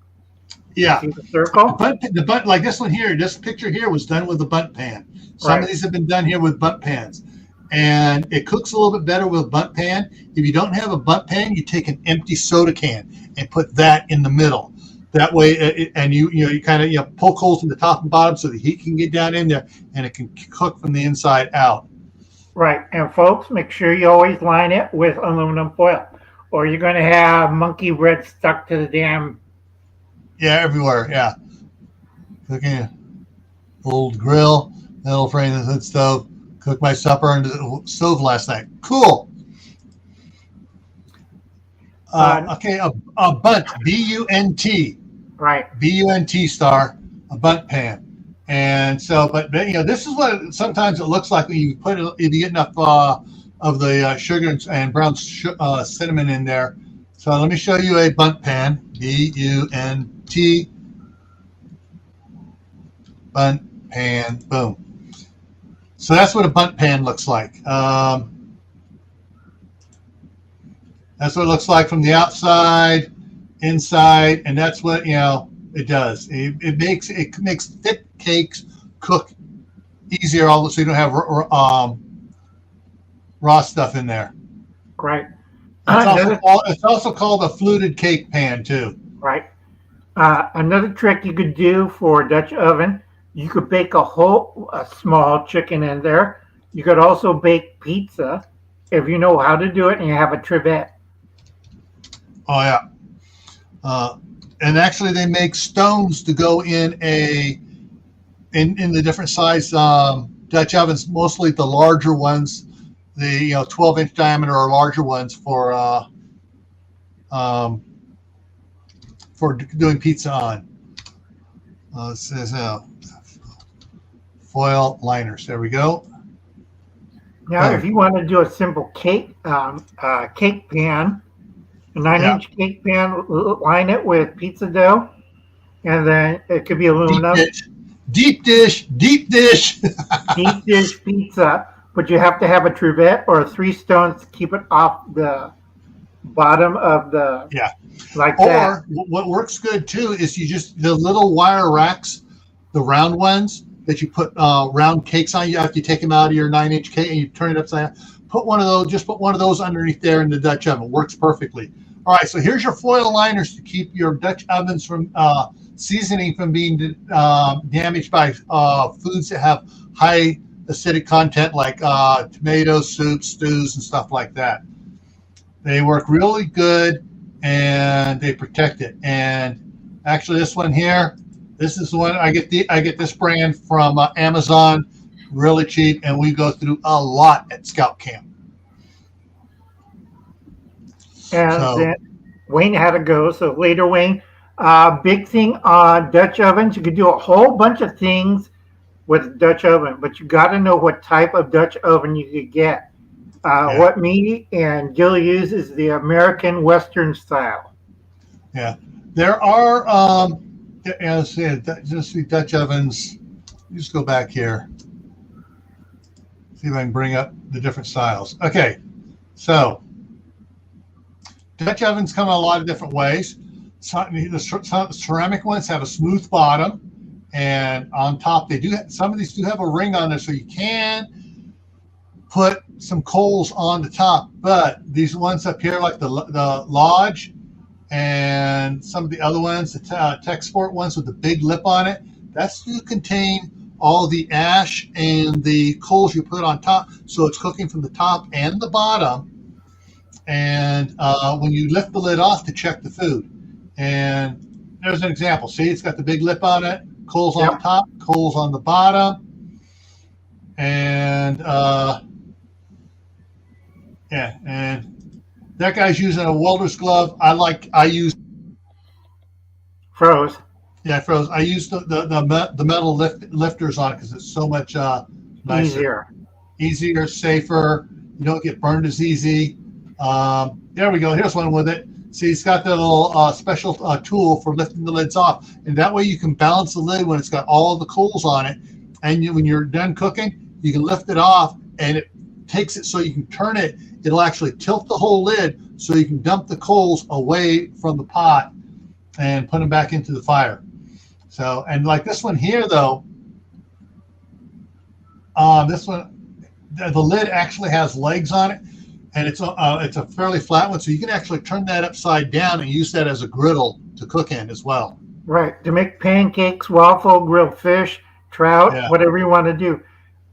Yeah, see the circle. The bundt, like this one here. This picture here was done with a bundt pan. Some of these have been done here with bundt pans, and it cooks a little bit better with a bundt pan. If you don't have a bundt pan, you take an empty soda can and put that in the middle. That way, and you kind of poke holes in the top and bottom so the heat can get down in there, and it can cook from the inside out. Right, and folks, make sure you always line it with aluminum foil, or you're going to have monkey bread stuck to the damn. Yeah, everywhere. Yeah, cooking old grill, metal frame, the hood stove. Cooked my supper on the stove last night. Cool. Okay, a bundt, B-U-N-T. Right. B-U-N-T star, a bundt pan. And so, but this is what sometimes it looks like when you put it, if you get enough of the sugar and brown cinnamon in there. So let me show you a bundt pan, B-U-N-T, bundt pan, boom. So that's what a bundt pan looks like. That's what it looks like from the outside, inside, and that's what it does. It makes thick cakes cook easier, so you don't have raw stuff in there. Right. It's also called a fluted cake pan too. Right. Another trick you could do for a Dutch oven, you could bake a small chicken in there. You could also bake pizza if you know how to do it and you have a trivet. Oh yeah. And actually, they make stones to go in the different size Dutch ovens. Mostly the larger ones, the 12-inch diameter or larger ones for doing pizza on. It says foil liners. There we go. Now, if you want to do a simple cake pan, a 9-inch cake pan, line it with pizza dough, and then it could be aluminum. Deep dish deep dish pizza, but you have to have a trivet or 3 stones to keep it off the bottom of the like or that. What works good too is the little wire racks, the round ones that you put round cakes on. You after you take them out of your 9-inch cake and you turn it upside down. Put one of those underneath there in the Dutch oven. It works perfectly. All right, so here's your foil liners to keep your Dutch ovens from seasoning from being damaged by foods that have high acidic content, like tomatoes, soups, stews, and stuff like that. They work really good, and they protect it. And actually, this one here, this is the one I get this brand from Amazon, really cheap, and we go through a lot at Scout Camp. And then Wayne had to go. So later, Wayne, big thing on Dutch ovens. You could do a whole bunch of things with Dutch oven, but you got to know what type of Dutch oven you could get. What me and Gil uses the American Western style. Yeah, there are as I said, just the Dutch ovens. Just go back here. See if I can bring up the different styles. Okay, so Dutch ovens come in a lot of different ways. The ceramic ones have a smooth bottom, and on top some of these do have a ring on there, so you can put some coals on the top. But these ones up here, like the Lodge and some of the other ones, the Tech Sport ones with the big lip on it, that's to contain all the ash and the coals you put on top, so it's cooking from the top and the bottom. And when you lift the lid off to check the food, and there's an example. See, it's got the big lip on it, coals on the top, coals on the bottom, and and that guy's using a welder's glove. I use froze. Yeah, froze. I use the metal lifters on it because it's so much nicer. Easier, safer. You don't get burned as easy. There we go. Here's one with it. See, it's got that little special tool for lifting the lids off, and that way you can balance the lid when it's got all the coals on it. And when you're done cooking, you can lift it off, and it takes it so you can turn it. It'll actually tilt the whole lid so you can dump the coals away from the pot and put them back into the fire. So, and like this one here, though, this one, the lid actually has legs on it, and it's a fairly flat one, so you can actually turn that upside down and use that as a griddle to cook in as well. Right, to make pancakes, waffle, grilled fish, trout, whatever you want to do.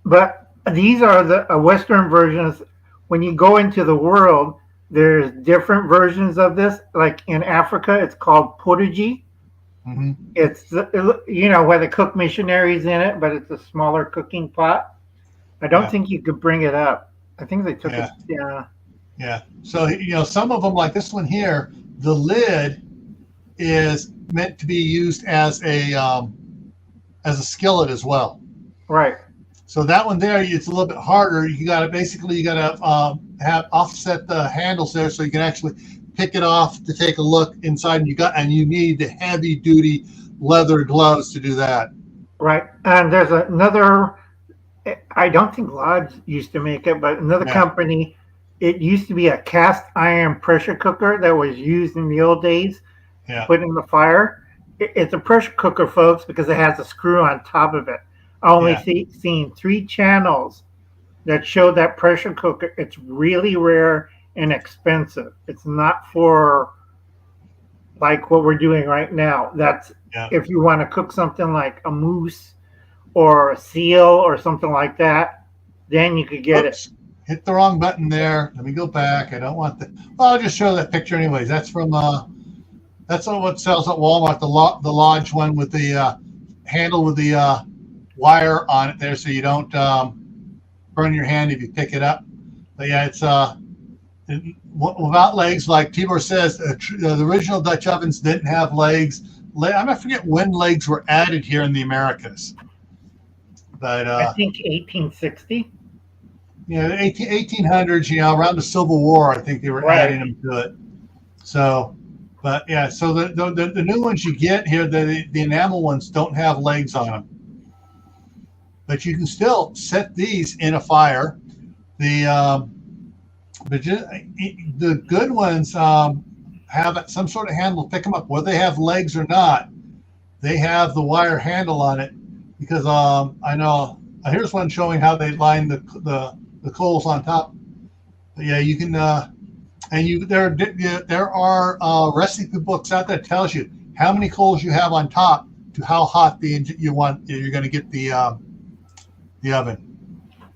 But these are the Western versions. When you go into the world, there's different versions of this. Like in Africa, it's called potaji. Mm-hmm. It's, where they cook missionaries in it, but it's a smaller cooking pot. I don't think you could bring it up. I think they took it. Yeah. So, some of them, like this one here, the lid is meant to be used as a skillet as well. Right. So that one there, it's a little bit harder. You got to have offset the handles there so you can actually pick it off to take a look inside, and you need the heavy duty leather gloves to do that. Right. And there's another, I don't think Lodge used to make it, but another company, it used to be a cast iron pressure cooker that was used in the old days, put in the fire. It's a pressure cooker, folks, because it has a screw on top of it. I only seen 3 channels that show that pressure cooker. It's really rare and expensive. It's not for like what we're doing right now. That's if you want to cook something like a moose or a seal or something like that, then you could get it. Hit the wrong button there. Let me go back. I don't want the. Well, I'll just show that picture anyways. That's from that's what sells at Walmart. The Lodge one with the handle with the wire on it there, so you don't burn your hand if you pick it up. But yeah, it's without legs, like Tibor says. The original Dutch ovens didn't have legs. I forget when legs were added here in the Americas. But I think 1860. Yeah, 1800s. Around the Civil War, I think they were adding them to it. So, but yeah, so the new ones you get here, the enamel ones don't have legs on them. But you can still set these in a fire. The good ones have some sort of handle to pick them up, whether they have legs or not. They have the wire handle on it because I know here's one showing how they line the coals on top. But yeah, you can there are recipe books out there that tells you how many coals you have on top to how hot you're going to get the oven.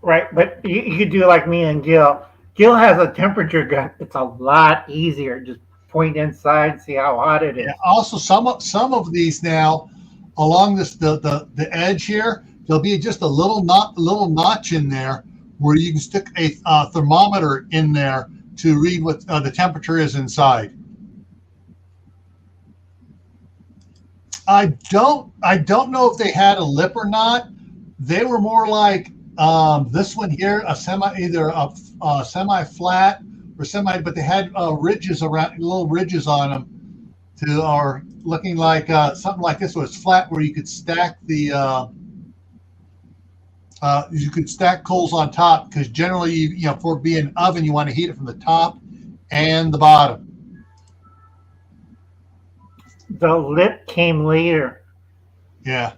Right, but you could do like me and Gil. Gil has a temperature gun. It's a lot easier. Just point inside, see how hot it is. Yeah, also, some of these now, along the edge here, there'll be just a little notch in there where you can stick a thermometer in there to read what the temperature is inside. I don't know if they had a lip or not. They were more like this one here, either a semi-flat or but they had ridges around, little ridges on them, or looking like something like this, where it's flat, where you could stack coals on top, because generally, for it being an oven, you want to heat it from the top and the bottom. The lip came later. Yeah.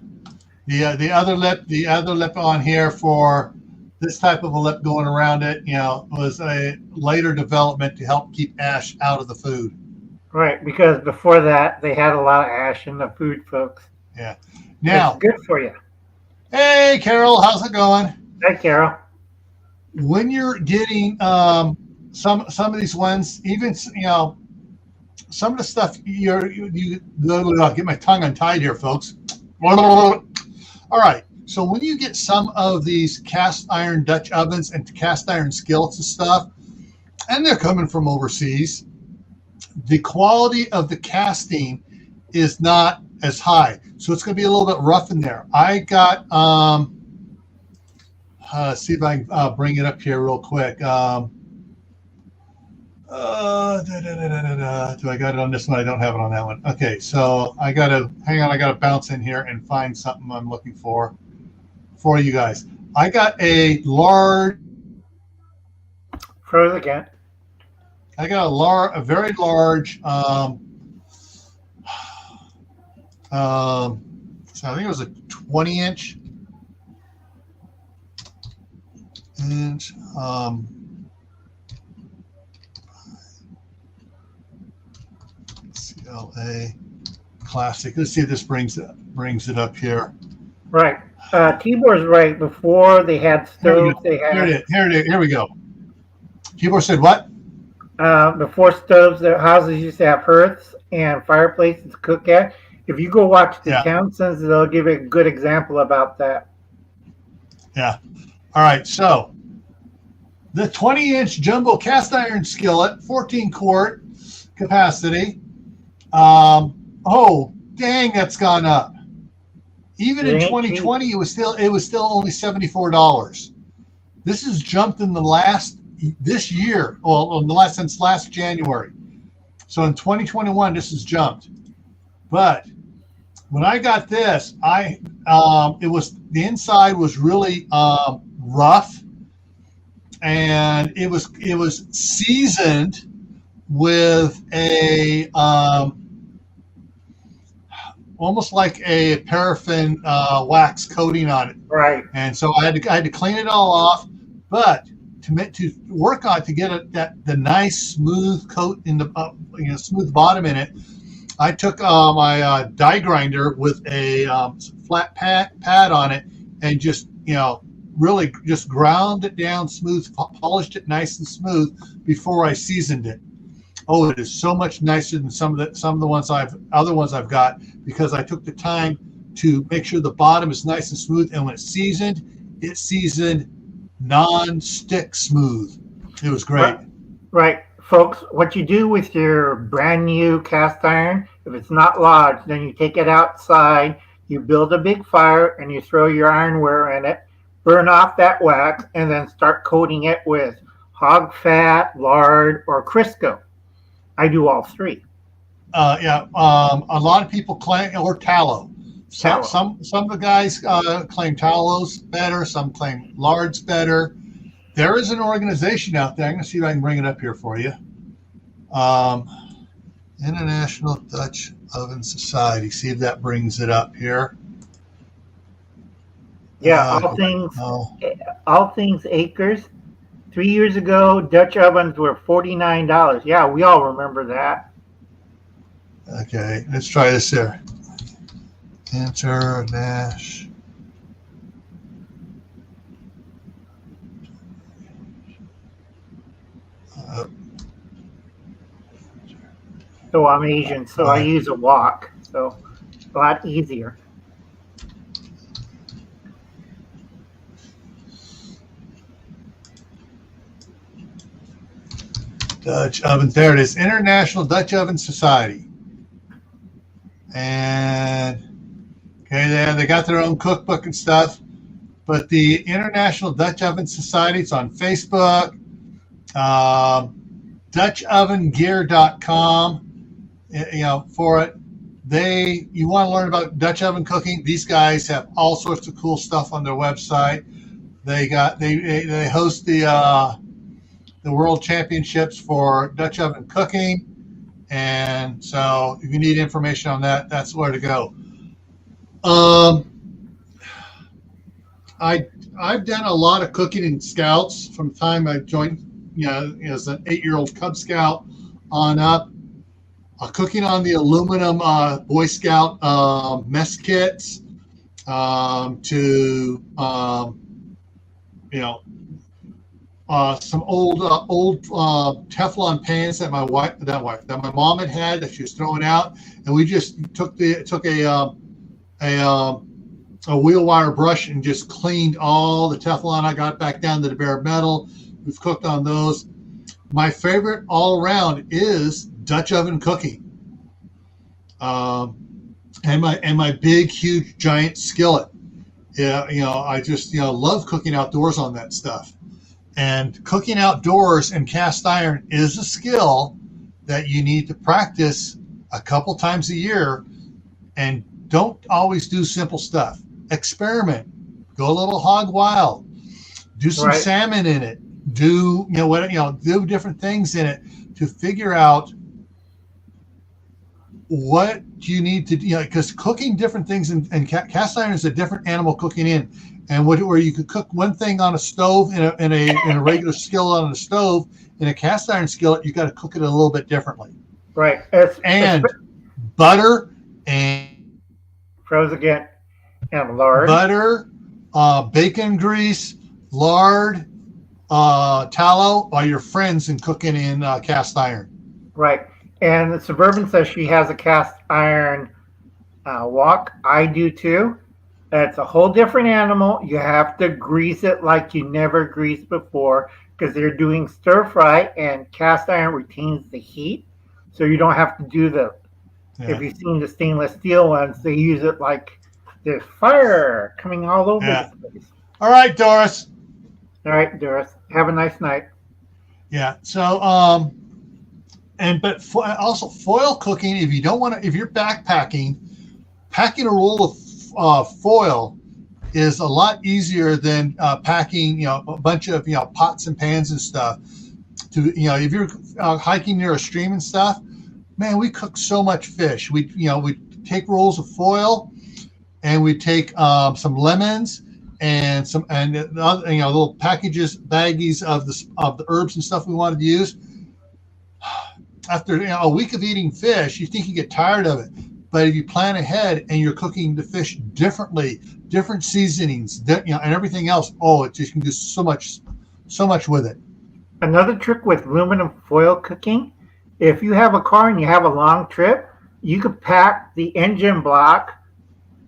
The other lip on here for this type of a lip going around it, was a later development to help keep ash out of the food. Right, because before that they had a lot of ash in the food, folks. Yeah. Now, it's good for you. Hey, Carol, how's it going? Hi, Carol. When you're getting some of these ones, even some of the stuff you I'll get my tongue untied here, folks. All right. So when you get some of these cast iron Dutch ovens and cast iron skillets and stuff, and they're coming from overseas, the quality of the casting is not as high. So it's going to be a little bit rough in there. I got, see if I can bring it up here real quick. Do I got it on this one? I don't have it on that one. Okay, so I got to bounce in here and find something I'm looking for you guys. I got a large. Froze again. I got a very large. So I think it was a 20-inch. CLA classic. Let's see if this brings it up here. Right. Tibor's right. Before they had stoves, Here we go. Tibor said what? Before stoves, their houses used to have hearths and fireplaces to cook at. If you go watch the Townsends, they'll give a good example about that. Yeah. All right. So the 20-inch jumbo cast iron skillet, 14-quart capacity. Oh, dang, that's gone up. Even in 2020, it was still only $74. This has jumped in this year. Well, since last January. So in 2021, this has jumped. But when I got this, the inside was really rough, and it was seasoned with a almost like a paraffin wax coating on it. Right. And so I had to clean it all off, but to work on to get the nice smooth coat in the smooth bottom in it, I took my die grinder with a flat pad on it and just, really just ground it down smooth, polished it nice and smooth before I seasoned it. Oh, it is so much nicer than some of the other ones I've got, because I took the time to make sure the bottom is nice and smooth, and when it's seasoned non-stick smooth. It was great. Right. Folks, what you do with your brand new cast iron, if it's not lodged, then you take it outside, you build a big fire, and you throw your ironware in it, burn off that wax, and then start coating it with hog fat, lard, or Crisco. I do all three. A lot of people claim, or tallow. Some of the guys claim tallow's better. Some claim lard's better. There is an organization out there. I'm going to see if I can bring it up here for you. International Dutch Oven Society. See if that brings it up here. Yeah, all things acres. 3 years ago, Dutch ovens were $49. Yeah, we all remember that. Okay, let's try this here. International. So I'm Asian, so I use a wok, so a lot easier. Dutch Oven. There it is. International Dutch Oven Society. And okay, they got their own cookbook and stuff. But the International Dutch Oven Society, it's on Facebook. DutchOvenGear.com. For it. You want to learn about Dutch oven cooking? These guys have all sorts of cool stuff on their website. They host the World Championships for Dutch oven cooking, and so if you need information on that, that's where to go. I've done a lot of cooking in Scouts from the time I joined, as an 8-year-old Cub Scout on up. Cooking on the aluminum Boy Scout mess kits, to some old Teflon pans that my mom had that she was throwing out, and we just took a wheel wire brush and just cleaned all the Teflon. I got back down to the bare metal. We've cooked on those. My favorite all around is Dutch oven cooking, and my big, huge, giant skillet. Yeah, I just love cooking outdoors on that stuff. And cooking outdoors and cast iron is a skill that you need to practice a couple times a year. And don't always do simple stuff. Experiment. Go a little hog wild. Do some salmon in it. Do do different things in it to figure out what you need to do, because cooking different things and cast iron is a different animal cooking in, and where you could cook one thing on a stove in a regular skillet on a stove, in a cast iron skillet you got to cook it a little bit differently. Right. And butter and froze again, and lard. Butter, bacon grease, lard, tallow are your friends in cooking in cast iron. Right. And the Suburban says she has a cast iron wok. I do too. It's a whole different animal. You have to grease it like you never greased before, because they're doing stir fry, and cast iron retains the heat. So you don't have to do if you've seen the stainless steel ones, they use it like there's fire coming all over the place. All right, Doris. All right, Doris. Have a nice night. Yeah. So, also foil cooking. If you're backpacking, packing a roll of foil is a lot easier than packing, a bunch of pots and pans and stuff. If you're hiking near a stream and stuff, man, we cook so much fish. We take rolls of foil, and we take some lemons and little packages, baggies of the herbs and stuff we wanted to use. after a week of eating fish, you think you get tired of it. But if you plan ahead and you're cooking the fish differently, different seasonings, and everything else, it just can do so much with it. Another trick with aluminum foil cooking, if you have a car and you have a long trip, you could pack the engine block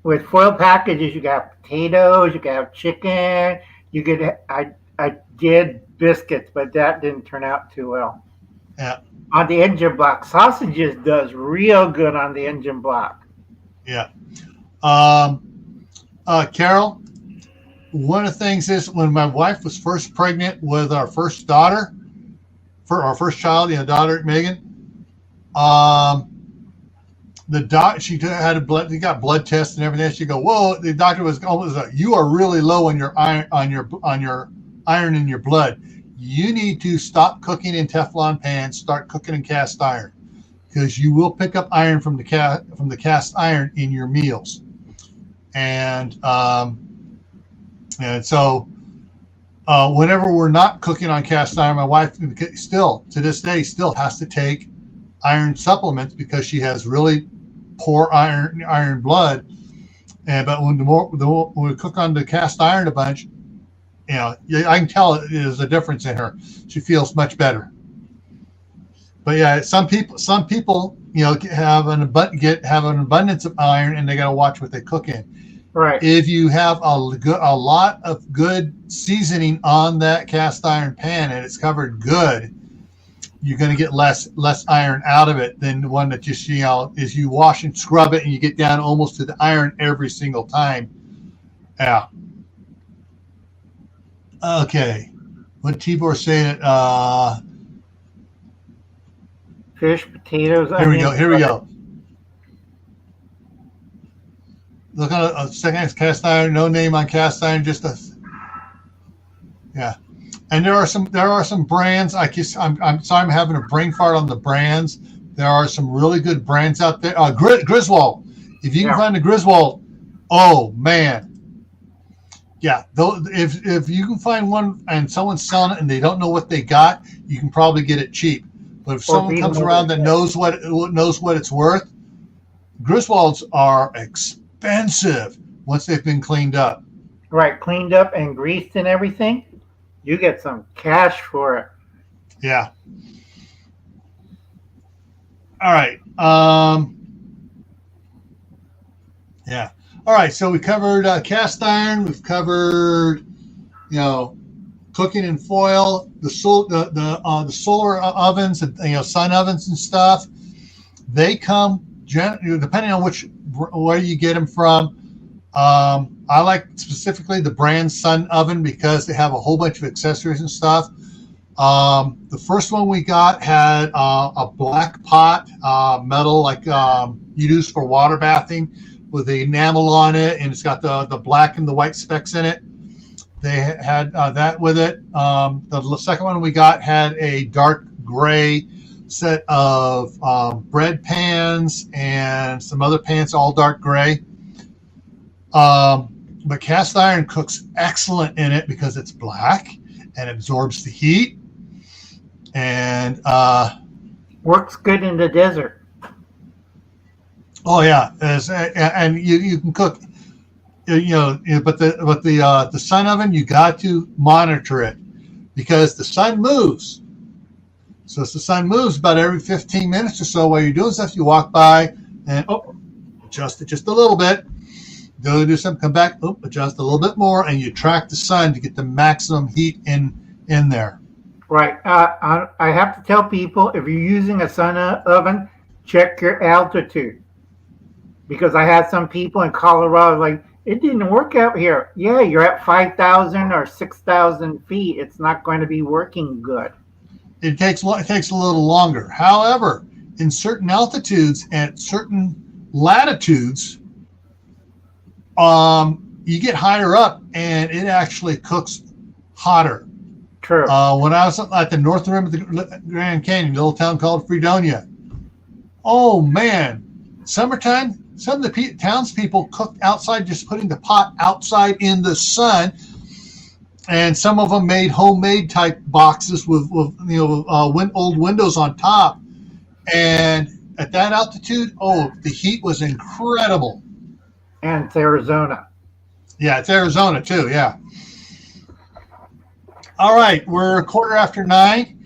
with foil packages. You can have potatoes, you can have chicken, you could. I did biscuits, but that didn't turn out too well. Yeah. On the engine block, sausages does real good on the engine block. Yeah. Carol, one of the things is when my wife was first pregnant with our first daughter, for our first child, daughter Megan, she had they got blood tests and everything. She go, whoa! The doctor was almost like, you are really low on your iron in your blood. You need to stop cooking in Teflon pans. Start cooking in cast iron, because you will pick up iron from the cast iron in your meals. And so whenever we're not cooking on cast iron, my wife still to this day has to take iron supplements because she has really poor iron blood. But when we cook on the cast iron a bunch, I can tell there's a difference in her. She feels much better. But yeah, some people have an abundance of iron, and they got to watch what they cook in. Right. If you have a lot of good seasoning on that cast iron pan and it's covered good, you're going to get less iron out of it than the one that just is you wash and scrub it and you get down almost to the iron every single time. Yeah. Okay. What Tibor saying? Fish, potatoes. Here we go. Look at a second cast iron. No name on cast iron. Yeah. And there are some brands. I'm sorry, I'm having a brain fart on the brands. There are some really good brands out there. Griswold. If you can find the Griswold, oh man. Yeah, if you can find one and someone's selling it and they don't know what they got, you can probably get it cheap. But if someone comes around that knows what it's worth, Griswolds are expensive once they've been cleaned up. Right, cleaned up and greased and everything. You get some cash for it. Yeah. All right. Yeah. All right, so we covered cast iron. We've covered, cooking in foil. The solar ovens, and sun ovens and stuff. They come depending on where you get them from. I like specifically the brand Sun Oven because they have a whole bunch of accessories and stuff. The first one we got had a black pot, metal like you use for water bathing, with the enamel on it, and it's got the black and the white specks in it. They had that with it. The second one we got had a dark gray set of bread pans and some other pans, all dark gray. But cast iron cooks excellent in it because it's black and absorbs the heat, and works good in the desert. Oh yeah, and you can cook, but the sun oven, you got to monitor it because the sun moves. So if the sun moves about every 15 minutes or so while you're doing stuff, you walk by and adjust it just a little bit. Go do something, come back, adjust a little bit more, and you track the sun to get the maximum heat in there. Right. I have to tell people, if you're using a sun oven, check your altitude. Because I had some people in Colorado like, it didn't work out here. Yeah, you're at 5,000 or 6,000 feet. It's not going to be working good. It takes a little longer. However, in certain altitudes and certain latitudes, you get higher up and it actually cooks hotter. True. When I was at the north rim of the Grand Canyon, a little town called Fredonia, oh man, summertime, some of the townspeople cooked outside, just putting the pot outside in the sun, and some of them made homemade type boxes with old windows on top, And at that altitude, the heat was incredible. And it's Arizona. Yeah, it's Arizona too. Yeah. All right, we're 9:15.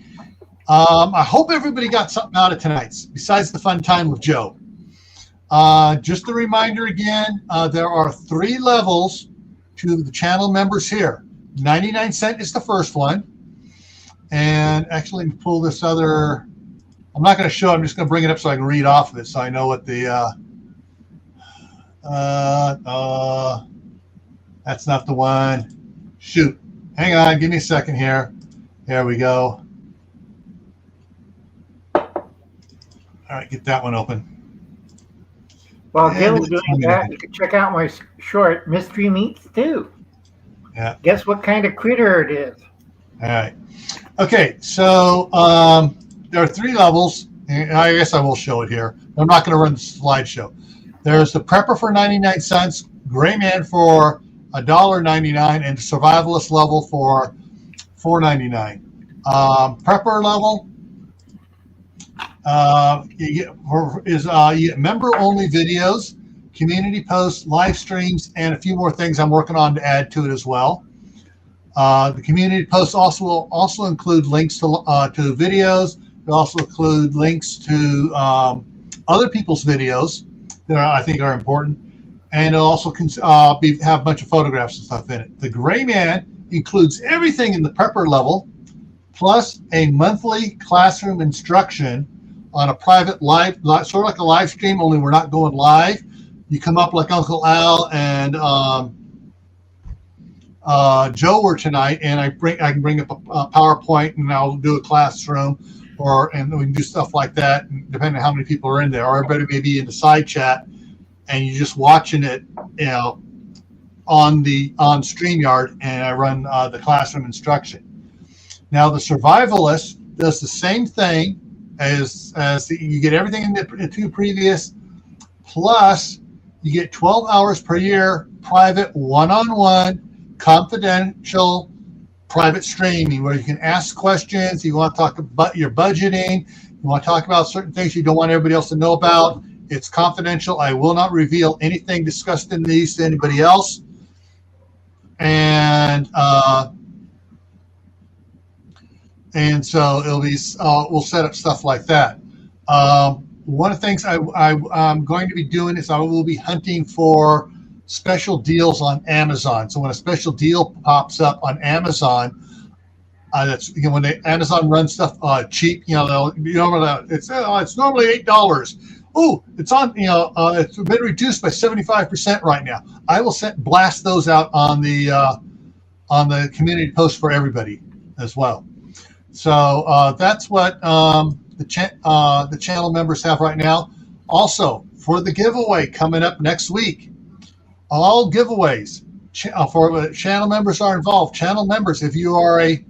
I hope everybody got something out of tonight's besides the fun time with Joe. Just a reminder again, there are 3 levels to the channel members here. 99¢ is the first one. And actually, let me pull this other. I'm not going to show it. I'm just going to bring it up so I can read off of it so I know what the. That's not the one. Shoot. Hang on. Give me a second here. There we go. All right. Get that one open. While Gil's doing that, you can check out my short Mystery Meats too. Yeah. Guess what kind of critter it is? All right. Okay. So there are 3 levels. And I guess I will show it here. I'm not going to run the slideshow. There's the Prepper for 99¢, Gray Man for $1.99, and the Survivalist level for $4.99. Prepper level you get member-only videos, community posts, live streams, and a few more things I'm working on to add to it as well. The community posts will also include links to videos. They also include links to other people's videos that I think are important, and it'll also have a bunch of photographs and stuff in it. The Gray Man includes everything in the Prepper level, plus a monthly classroom instruction on a private live, sort of like a live stream, only we're not going live. You come up like Uncle Al and Joe were tonight, and I can bring up a PowerPoint and I'll do a classroom, and we can do stuff like that, depending on how many people are in there. Or everybody may be in the side chat, and you're just watching it, on StreamYard, and I run the classroom instruction. Now the Survivalist does the same thing as you get everything in the 2 previous, plus you get 12 hours per year private one-on-one confidential private streaming where you can ask questions. You want to talk about your budgeting, you want to talk about certain things you don't want everybody else to know about. It's confidential. I will not reveal anything discussed in these to anybody else. And so it'll be we'll set up stuff like that. One of the things I'm going to be doing is I will be hunting for special deals on Amazon. So when a special deal pops up on Amazon, that's when Amazon runs stuff cheap. It's normally $8. Oh, it's on. It's been reduced by 75% right now. I will blast those out on the community post for everybody as well. So that's what the channel members have right now. Also, for the giveaway coming up next week, all giveaways for channel members are involved. Channel members, if you are a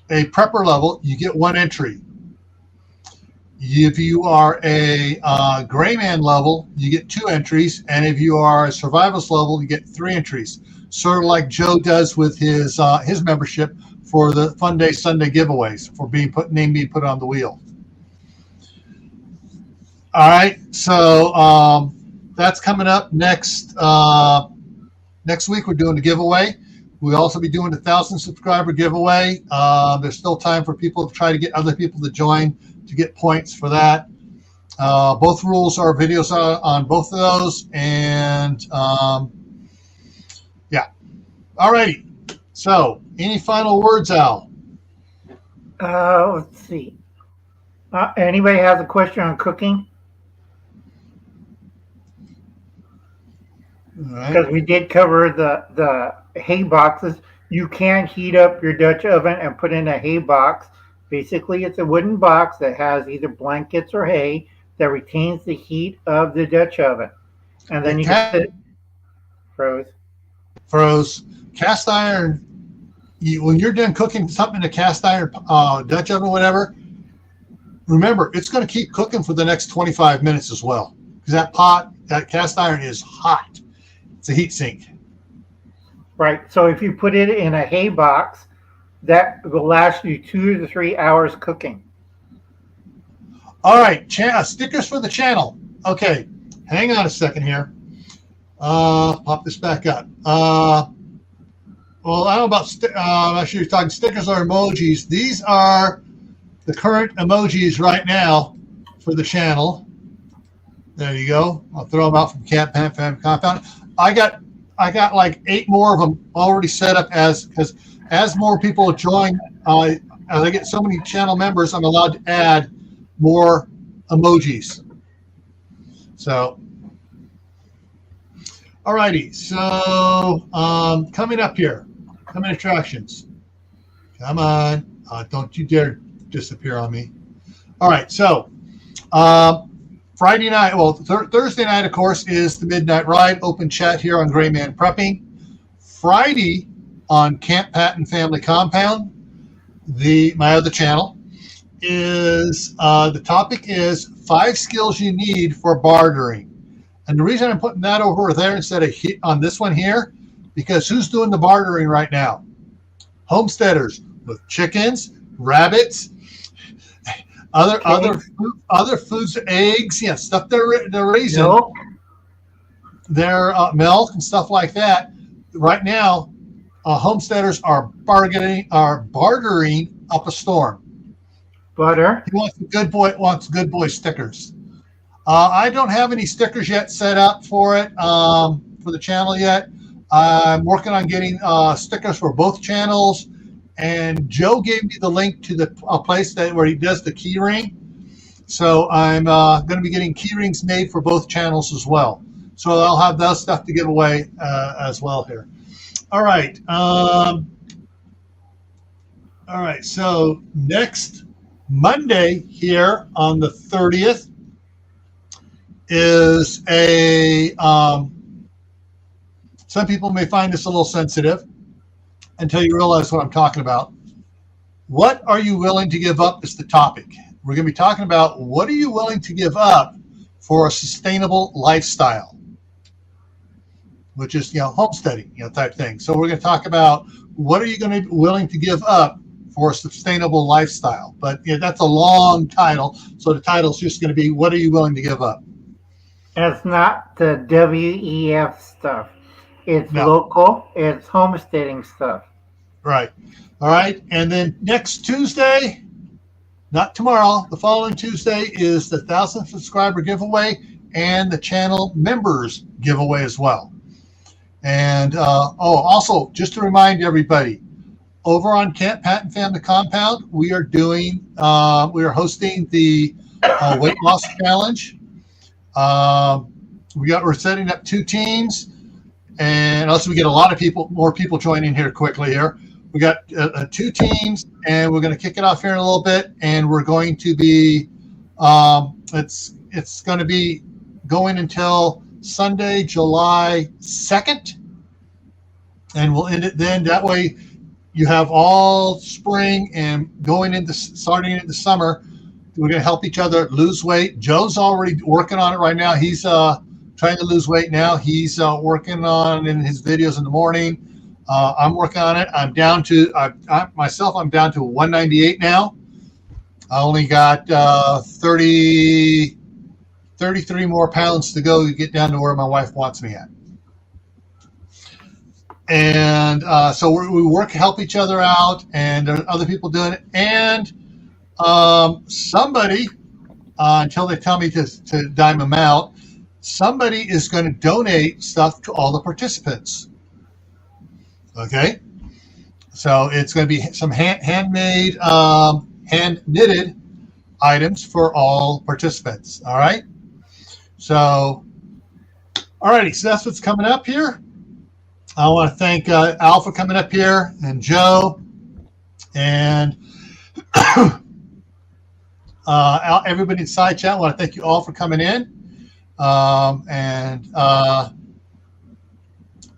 prepper level, you get 1 entry. If you are a Gray Man level, you get 2 entries, and if you are a Survivalist level, you get 3 entries. Sort of like Joe does with his membership for the Fun Day Sunday giveaways for name being put on the wheel. All right, so that's coming up next week. We're doing a giveaway. We'll also be doing a 1,000 subscriber giveaway. There's still time for people to try to get other people to join to get points for that. Both rules are videos on both of those, and yeah. All righty. So, any final words, Al? Let's see. Anybody has a question on cooking? Because we did cover the hay boxes. You can heat up your Dutch oven and put in a hay box. Basically, it's a wooden box that has either blankets or hay that retains the heat of the Dutch oven. And then you can froze. Cast iron, when you're done cooking something in a cast iron Dutch oven or whatever, remember, it's going to keep cooking for the next 25 minutes as well. Because that cast iron is hot. It's a heat sink. Right. So if you put it in a hay box, that will last you 2 to 3 hours cooking. All right, stickers for the channel. Okay, hang on a second here. Pop this back up. Well, I don't know about, I'm not sure you're talking stickers or emojis. These are the current emojis right now for the channel. There you go. I'll throw them out from Camp Family Compound. I got like 8 more of them already set up because as more people join, as I get so many channel members, I'm allowed to add more emojis. So, alrighty. So, coming up here, coming attractions. Come on, don't you dare disappear on me. All right, so Friday night, well, Thursday night, of course, is the Midnight Ride, open chat here on Gray Man Prepping. Friday on Camp Patton Family Compound, my other channel, is the topic is 5 skills you need for bartering. And the reason I'm putting that over there instead of on this one here, because who's doing the bartering right now? Homesteaders with chickens, rabbits, other foods, eggs, yeah, stuff they're raising, Milk. their milk and stuff like that. Right now, homesteaders are bartering up a storm. Butter. He wants good boy stickers. I don't have any stickers yet set up for it for the channel yet. I'm working on getting stickers for both channels. And Joe gave me the link to the place where he does the key ring. So I'm going to be getting key rings made for both channels as well. So I'll have that stuff to give away as well here. All right. All right. So next Monday here on the 30th is a, some people may find this a little sensitive until you realize what I'm talking about. What are you willing to give up is the topic. We're going to be talking about what are you willing to give up for a sustainable lifestyle, which is, homesteading, type thing. So we're going to talk about what are you going to be willing to give up for a sustainable lifestyle. But that's a long title. So the title is just going to be, what are you willing to give up? It's not the WEF stuff. It's No. local. It's homesteading stuff. Right. All right. And then next Tuesday, not tomorrow, the following Tuesday is the 1,000 subscriber giveaway and the channel members giveaway as well. And also, just to remind everybody, over on Camp Patton Family Compound, we are hosting the weight loss challenge. We're setting up 2 teams, and also we get a lot of more people joining here quickly here. We got 2 teams, and we're going to kick it off here in a little bit, and we're going to be it's going to be going until Sunday, July 2nd, and we'll end it then. That way you have all spring and starting into summer. We're going to help each other lose weight. Joe's already working on it right now. He's trying to lose weight now. He's working on in his videos in the morning. I'm working on it. I'm down to I'm down to 198 now. I only got 33 more pounds to go to get down to where my wife wants me at. And so we help each other out, and there are other people doing it. And somebody, until they tell me to dime them out, somebody is going to donate stuff to all the participants. Okay, so it's going to be some handmade, hand knitted items for all participants. All right. So, alrighty. So that's what's coming up here. I want to thank Al for coming up here, and Joe, and everybody in side chat. I want to thank you all for coming in.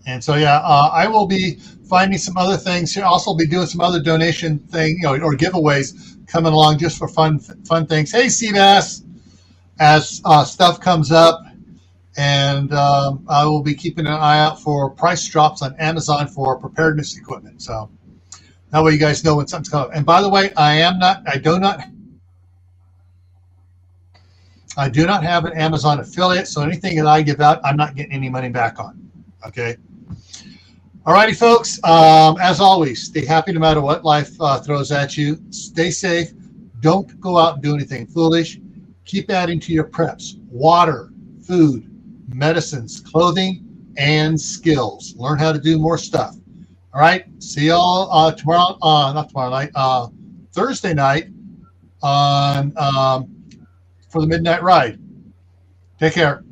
And so, I will be finding some other things here. Also, be doing some other donation thing, or giveaways coming along just for fun things. Hey, Seabass, as stuff comes up, and I will be keeping an eye out for price drops on Amazon for preparedness equipment. So that way you guys know when something's coming up. And by the way, I do not I do not have an Amazon affiliate, so anything that I give out, I'm not getting any money back on. Okay. All righty, folks. As always, stay happy no matter what life throws at you. Stay safe. Don't go out and do anything foolish. Keep adding to your preps: water, food, medicines, clothing, and skills. Learn how to do more stuff. All right. See y'all tomorrow. Not tomorrow night. Thursday night on for the midnight ride. Take care.